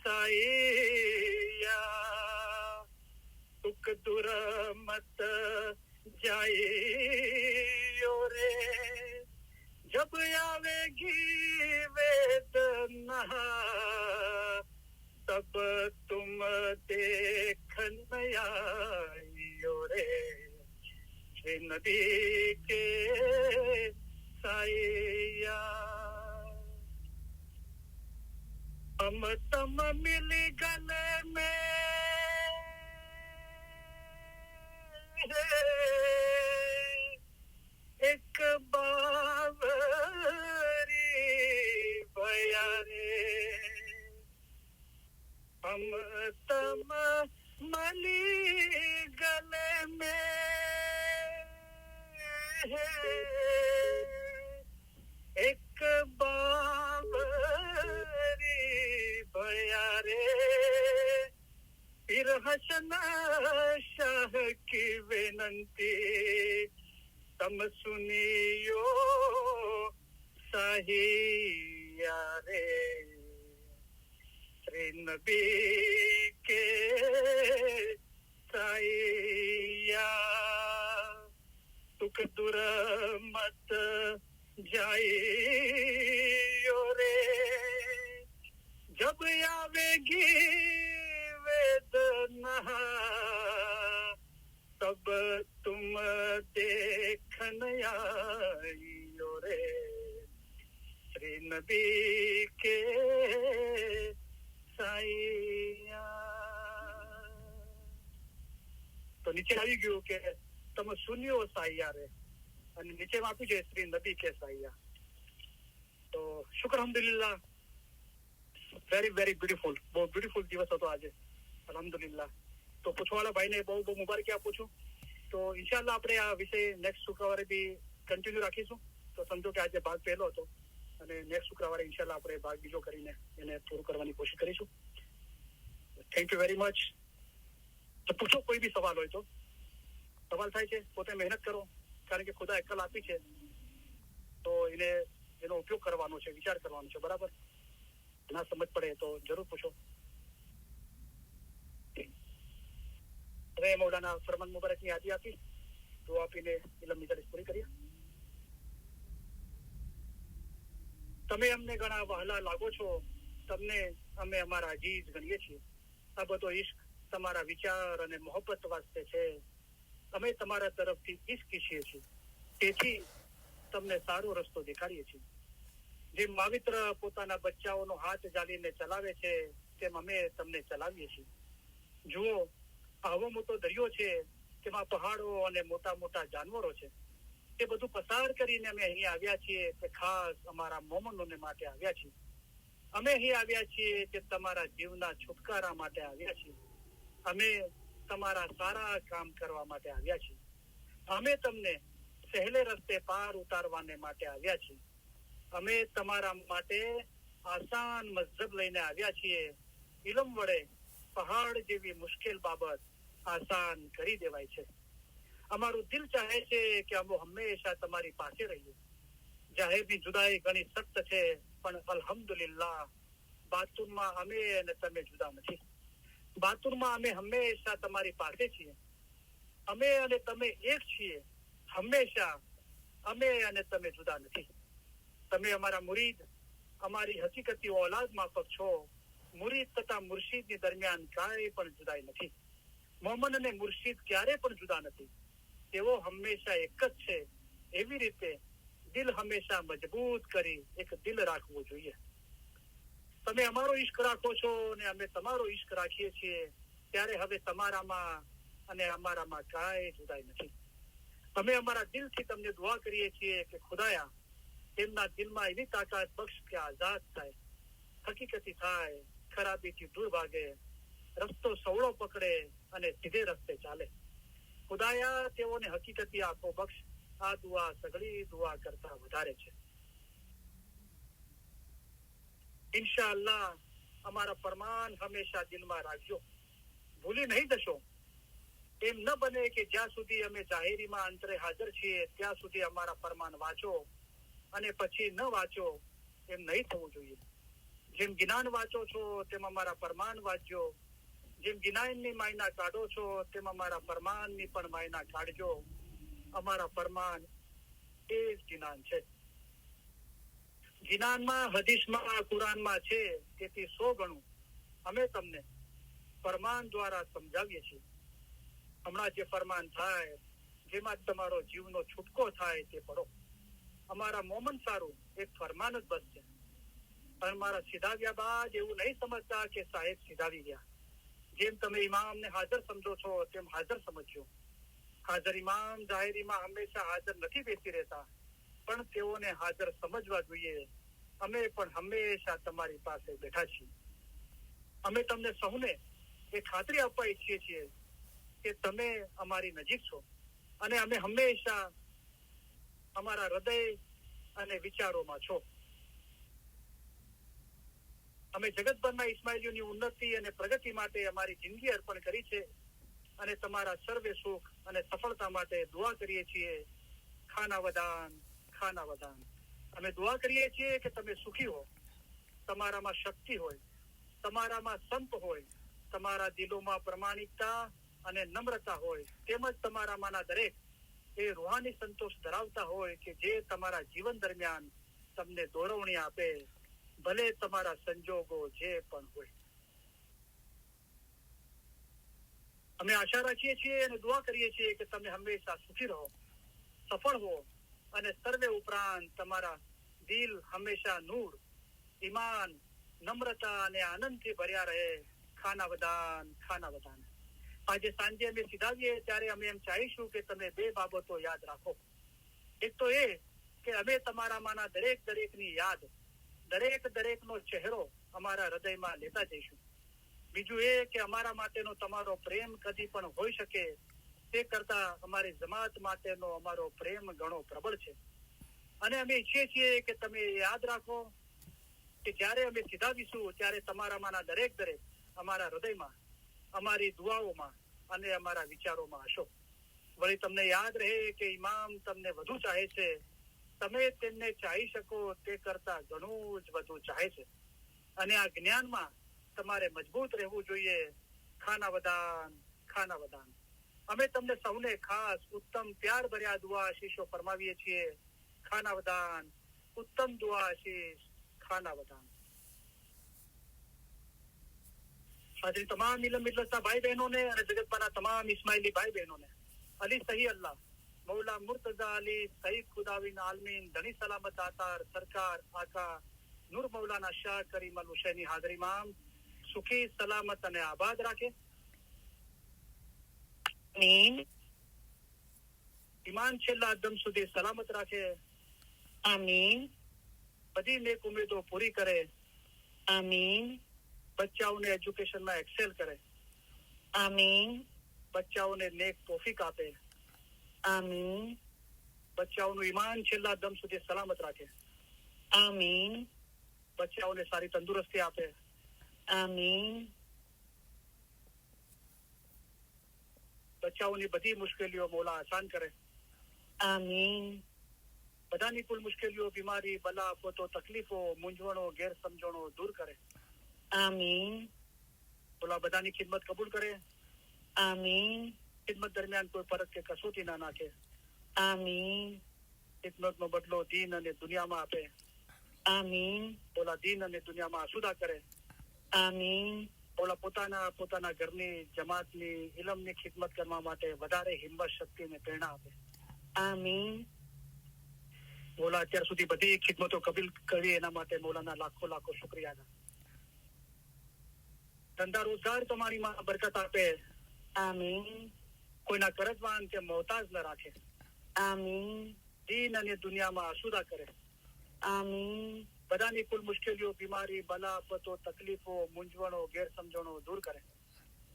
साईया, तुक दूर मत जाइयो रे, जब आवेगी वेदना तब तुम देखन आइयो रे, श्री नबी के साईया. हम तम मिली गले में एक बावरी भया रे, हम तम मली गले में एक बावरी शहनाशाह की विनंती तम सुनियो साहिया रे श्री नबी के साहिया तुक दूर मत जाइयो रे जब आवेगी वेदना तब तुम देखन आइयो रे श्री नबी के साइया તો નીચે આવી ગયું કે તમે સુન્યો સાઈયા રે અને નીચે આપ્યું છે શ્રી નબી કે સાઈયા તો શુક્ર અલ્હમ્દુલિલ્લાહ વેરી વેરી બ્યુટીફુલ બહુ બ્યુટીફુલ દિવસ હતો આજે અલ્હમ્દુલિલ્લાહ તો પૂછવાવાળા ભાઈને બહુ બહુ મુબારકી આપું છું તો ઇન્શાલ્લાહ આપણે આ વિષય નેક્સ્ટ શુક્રવારે બી કન્ટિન્યુ રાખીશું તો સમજો કે આજે ભાગ પહેલો હતો અને નેક્સ્ટ શુક્રવારે ઇન્શાલ્લાહ આપણે ભાગ બીજો કરીને એને પૂરું કરવાની કોશિશ કરીશું થેન્ક યુ વેરી મચ તો પૂછો કોઈ બી સવાલ હોય તો સવાલ થાય છે પોતે મહેનત કરો કારણ કે ખુદા અક્કલ આપી છે તો એનો ઉપયોગ કરવાનો છે વિચાર કરવાનો છે બરાબર ના સમજ પડે તો જરૂર પૂછો હવે મૌલાના ફરમાન મુબારકની યાદી આપી તો આપીને ઇલમની તારીફ પૂરી કરીએ તમે અમને ઘણા વહાલા લાગો છો તમને અમે અમારા અજીજ ગણીએ છીએ આ બધો ઈશ્ક તમારા વિચાર અને મોહબ્બત વાસ્તે છે અમે તમારા તરફથી ઈશ્ક ઈચ્છીએ છીએ તેથી તમને સારો રસ્તો દેખાડીએ છીએ જેમ માવિત્ર પોતાના બચ્ચાઓનો હાથ જાલીને ચલાવે છે તેમ અમે તમને ચલાવીએ છીએ જુઓ આવો મોટો દરિયો છે તેમાં પહાડો અને મોટા મોટા જાનવરો છે તે બધું પસાર કરીને અમે અહીં આવ્યા છીએ તે ખાસ અમારા મોમનોને માટે આવ્યા છીએ અમે અહીં આવ્યા છીએ કે તમારા જીવના છુટકારા માટે આવ્યા છીએ અમે તમારા સારા કામ કરવા માટે આવ્યા છીએ અમે તમને સહેલે રસ્તે પાર ઉતારવાને માટે આવ્યા છીએ અમે તમારા માટે આસાન મઝહબ લઈને આવ્યા છીએ ઇલમ વડે પહાડ જેવી મુશ્કેલ બાબત આસાન કરી દેવાય છે અમારું દિલ ચાહે છે કે અમે હંમેશા તમારી પાસે રહીએ જાહેરની જુદાઈ ઘણી સખ્ત છે પણ અલ્હમ્દુલિલ્લાહ બાતુનમાં અમે અને તમે જુદા નથી બાતુનમાં અમે હંમેશા તમારી પાસે છીએ અમે અને તમે એક છીએ હંમેશા અમે અને તમે જુદા નથી તમે અમારા મુરીદ અમારી હકીકતી ઓલાદ માફક છો મુરીદ તથા મુર્શિદની દરમિયાન કાંઈ પણ જુદાઈ નથી મોમન અને મુર્શિદ ક્યારે પણ જુદા નથી તેઓ હંમેશા એક જ છે એવી રીતે દિલ હંમેશા મજબૂત કરી એક દિલ રાખવું જોઈએ તમે અમારો ઈશ્ક રાખો છો અને અમે તમારો ઈશ્ક રાખીએ છીએ ત્યારે હવે તમારામાં અને અમારામાં કાંઈ જુદાઈ નથી અમે અમારા દિલથી તમને દુઆ કરીએ છીએ કે ખુદાયા તેમના દિલમાં એવી તાકાત બક્ષ કે આઝાદ થાય હકીકતી થાય ખરાબીથી દૂર ભાગે રસ્તો સવળો પકડે અને સીધે રસ્તે ચાલે ખુદાયા તેઓને હકીકતી આંખો બક્ષ આ દુઆ સગળી દુઆ કરતા વધારે છે ઇન્શાઅલ્લાહ અમારા ફરમાન હંમેશા દિલમાં રાખજો ભૂલી નહીં જશો એમ ન બને કે જ્યાં સુધી અમે જાહેરીમાં અંતરે હાજર છીએ ત્યાં સુધી અમારા ફરમાન વાંચો અને પછી ન વાંચો એમ નહીં થવું જોઈએ જેમ જ્ઞાન વાંચો છો તેમ અમારા ફરમાન વાંચજો જેમ જ્ઞાનની માયના કાઢો છો તેમ અમારા ફરમાનની પણ માયના કાઢજો અમારા ફરમાન એ જ જ્ઞાન છે જ્ઞાનમાં હદીસમાં કુરાનમાં છે તેથી 100 ગણું અમે તમને ફરમાન દ્વારા સમજાવીએ છીએ હમણાં જે ફરમાન થાય જેમાં તમારો જીવનો છૂટકો થાય તે પડો અમારા મોમન સારું એક ફરમાન જ બસ છે અમારા સીધાવ્યા બાદ એવું નહીં સમજતા કે સાહેબ સીધાવી ગયા જેમ તમે ઇમામને હાજર સમજો છો તેમ હાજર સમજજો હાજર ઇમામ જાહેરીમાં હંમેશા હાજર નથી બેસી રહેતા પણ તેઓને હાજર સમજવા જોઈએ અમે પણ હંમેશા તમારી પાસે બેઠા છીએ અમે તમને સૌને એ ખાતરી આપવા ઈચ્છીએ છીએ કે તમે અમારી નજીક છો અને અમે હંમેશા અમારા હૃદય અને વિચારોમાં છો અમે જગતભરના ઇસ્માઇલીઓની ઉન્નતિ અને પ્રગતિ માટે અમારી જિંદગી અર્પણ કરી છે અને તમારા સર્વે સુખ અને સફળતા માટે દુઆ કરીએ છીએ. ખાના વદાન, ખાના વદાન. અમે દુઆ કરીએ છીએ કે તમે સુખી હો, તમારામાં શક્તિ હોય, તમારામાં સંપ હોય, તમારા દિલોમાં પ્રમાણિકતા અને નમ્રતા હોય, તેમજ તમારામાંના દરેક એ રૂહાની સંતોષ ધરાવતા હોય કે જે તમારા જીવન દરમિયાન તમને દોરવણી આપે, ભલે તમારા સંજોગો જે પણ હોય. અમે આશા રાખીએ છીએ અને દુઆ કરીએ છીએ કે તમે હંમેશા સુખી રહો, સફળ હો અને સર્વે ઉપરાંત તમારા દિલ હંમેશા નૂર, ઈમાન, નમ્રતા અને આનંદથી ભર્યા રહે. ખાના વદાન, ખાના વદાન. આજે સાંજે અમે સીધાવીએ ત્યારે અમે એમ ચાહીશું કે તમે બે બાબતો યાદ રાખો. એક તો એ કે અમે તમારામાંના દરેકની યાદ, દરેકનો ચહેરો અમારા હૃદયમાં લેતા જઈશું. બીજું એ કે અમારા માટેનો તમારો પ્રેમ કદી પણ હોઈ શકે તે કરતા અમારી જમાત માટેનો અમારો પ્રેમ ઘણો પ્રબળ છે. અને અમે ઈચ્છીએ છીએ કે તમે યાદ રાખો કે જ્યારે અમે સીધાવીશું ત્યારે તમારામાંના દરેક અમારા હૃદયમાં, અમારી દુઆઓમાં અને અમારા વિચારોમાં હશો. વળી તમને યાદ રહે કે ઇમામ તમને વધુ ચાહે છે, તમે તેમને ચાહી શકો તે કરતા ઘણું જ વધુ ચાહે છે. અને આ જ્ઞાનમાં તમારે મજબૂત રહેવું જોઈએ. ખાના વદાન, ખાના વદાન. અમે તમને સૌને ખાસ ઉત્તમ પ્યાર ભર્યા દુઆ આશીષો ફરમાવીએ છીએ. ખાના વદાન, ઉત્તમ દુઆ આશીષ, ખાના વદાન. હાજરી તમામ ઇલમ મિલતના ભાઈ બહેનોને અને જગતના તમામ ઇસ્માઇલી ભાઈ બહેનોને અલી સહી અલ્લાહ મૌલા મુર્તઝા અલી સઈદ ખુદાવિન આલમીન ધણી સલામત દાતાર સરકાર આકા નૂર મૌલાના શાહ કરીમ અલ હુસૈની હાજરી ઇમામ સુખી સલામત અને આબાદ રાખે. આમીન. ઈમાન છેલ્લા દમ સુધી સલામત રાખે. આમીન. બધી નેક ઉમેદો પૂરી કરે. આમીન. બચ્ચાઓને એજ્યુકેશનમાં એક્સેલ કરે. આમીન. બચ્ચાઓને નેક તોફીક આપે. આમીન. બચ્ચાઓનું ઈમાન છેલ્લા દમ સુધી સલામત રાખે. આમીન. બચ્ચાઓને સારી તંદુરસ્તી આપે. આમીન. બચ્ચાઓની બધી મુશ્કેલીઓ મોલા આસાન કરે. આમીન. બધાની કુલ મુશ્કેલીઓ, બીમારી, બલા, આફતો, તકલીફો, મૂંઝવણો, ગેરસમજણો દૂર કરે. આમીન. મોલા બધાની ખિદમત કબૂલ કરે. આમીન. ખિદમત દરમિયાન કોઈ ફરક કે કસોટી ના નાખે. આમીન. ખિદમતનો બદલો દીન અને દુનિયામાં આપે. આમીન. મોલા દીન અને દુનિયામાં આસુદા કરે. આમીન. મોલા પોતાના ઘરની જમાતની ઇલમની ખિદમત કરવા માટે વધારે હિંમત, શક્તિ અને પ્રેરણા આપે. આમીન. મોલા અત્યાર સુધી બધી ખિદમતો કબૂલ કરી એના માટે મોલાના લાખો શુક્રિયા. ધંધા રોજગાર તમારી માં બરકત આપે. આમીન. કોઈના કરજવાન કે મોહતાજ ન રાખે. આમીન. દીન અને દુનિયામાં આસુદા કરે. આમીન. બધાની કુલ મુશ્કેલીઓ, બીમારી, બલા, આફતો, તકલીફો, મૂંઝવણો, ગેરસમજણો દૂર કરે.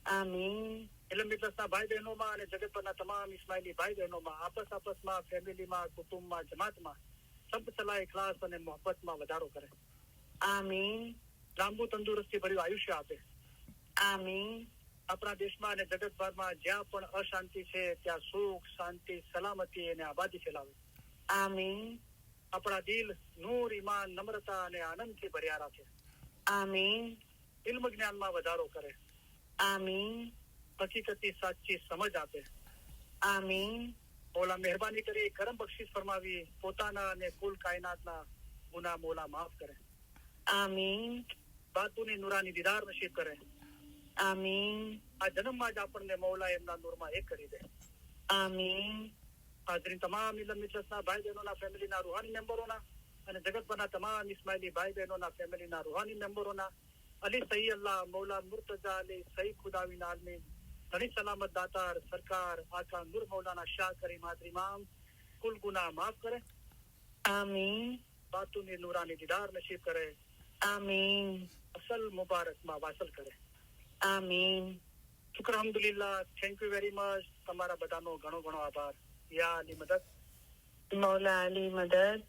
આમીન. ઇલમ મિલતના ભાઈ બહેનોમાં અને જગત પરના તમામ ઇસ્માઇલી ભાઈ બહેનોમાં આપસમાં, ફેમિલીમાં, કુટુંબમાં, જમાતમાં સબ સલાહ, ઇખલાસ અને મોહબ્બતમાં વધારો કરે. આમીન. લાંબુ તંદુરસ્તી ભર્યું આયુષ્ય આપે. આમીન. આપણા દેશમાં અને જગતભરમાં જ્યાં પણ અશાંતિ છે ત્યાં સુખ, શાંતિ, સલામતી અને આબાદી ફેલાવે. આમીન. આપણા દિલ નૂર, ઈમાન, નમ્રતા અને આનંદથી ભર્યા રાખે. આમીન. ઇલ્મ જ્ઞાનમાં વધારો કરે. આમીન. હકીકતની સાચી સમજ આપે. આમીન. મોલા મહેરબાની કરી કરમ બક્ષિસ ફરમાવી પોતાના અને કુલ કાયનાતના ગુનાહ મોલા માફ કરે. આમીન. બાતુની નુરાની દીદાર નસીબ કરે. આમીન. આ જન્મમાં જ આપણને મૌલા એમના નૂરમાં એક કરી દે. આમીન. હાજરીન તમામ ઇલમ મિલતના ભાઈ બહેનોના ફેમિલીના રૂહાની મેમ્બરોના અને જગતભરના તમામ ઇસ્માઇલી ભાઈ બહેનોના ફેમિલીના રૂહાની મેમ્બરોના અલી સહી અલ્લાહ મૌલા મુર્તઝા અલી સઈદ ખુદાવિન આલમીન ધણી સલામત દાતાર સરકાર આકા નૂર મૌલાના શાહ કરીમ હાજરી ઇમામ કુલ ગુનાહ માફ કરે. આમીન. બાતુની નૂરાની દીદાર નસીબ કરે. આમીન. અસલ મુબારકમાં વાસલ કરે. આમીન. શુક્ર અલ્હમ્દુલિલ્લાહ. Thank you very much. તમારા બધાનો ઘણો આભાર. યા અલી મદદ. મૌલા અલી મદદ.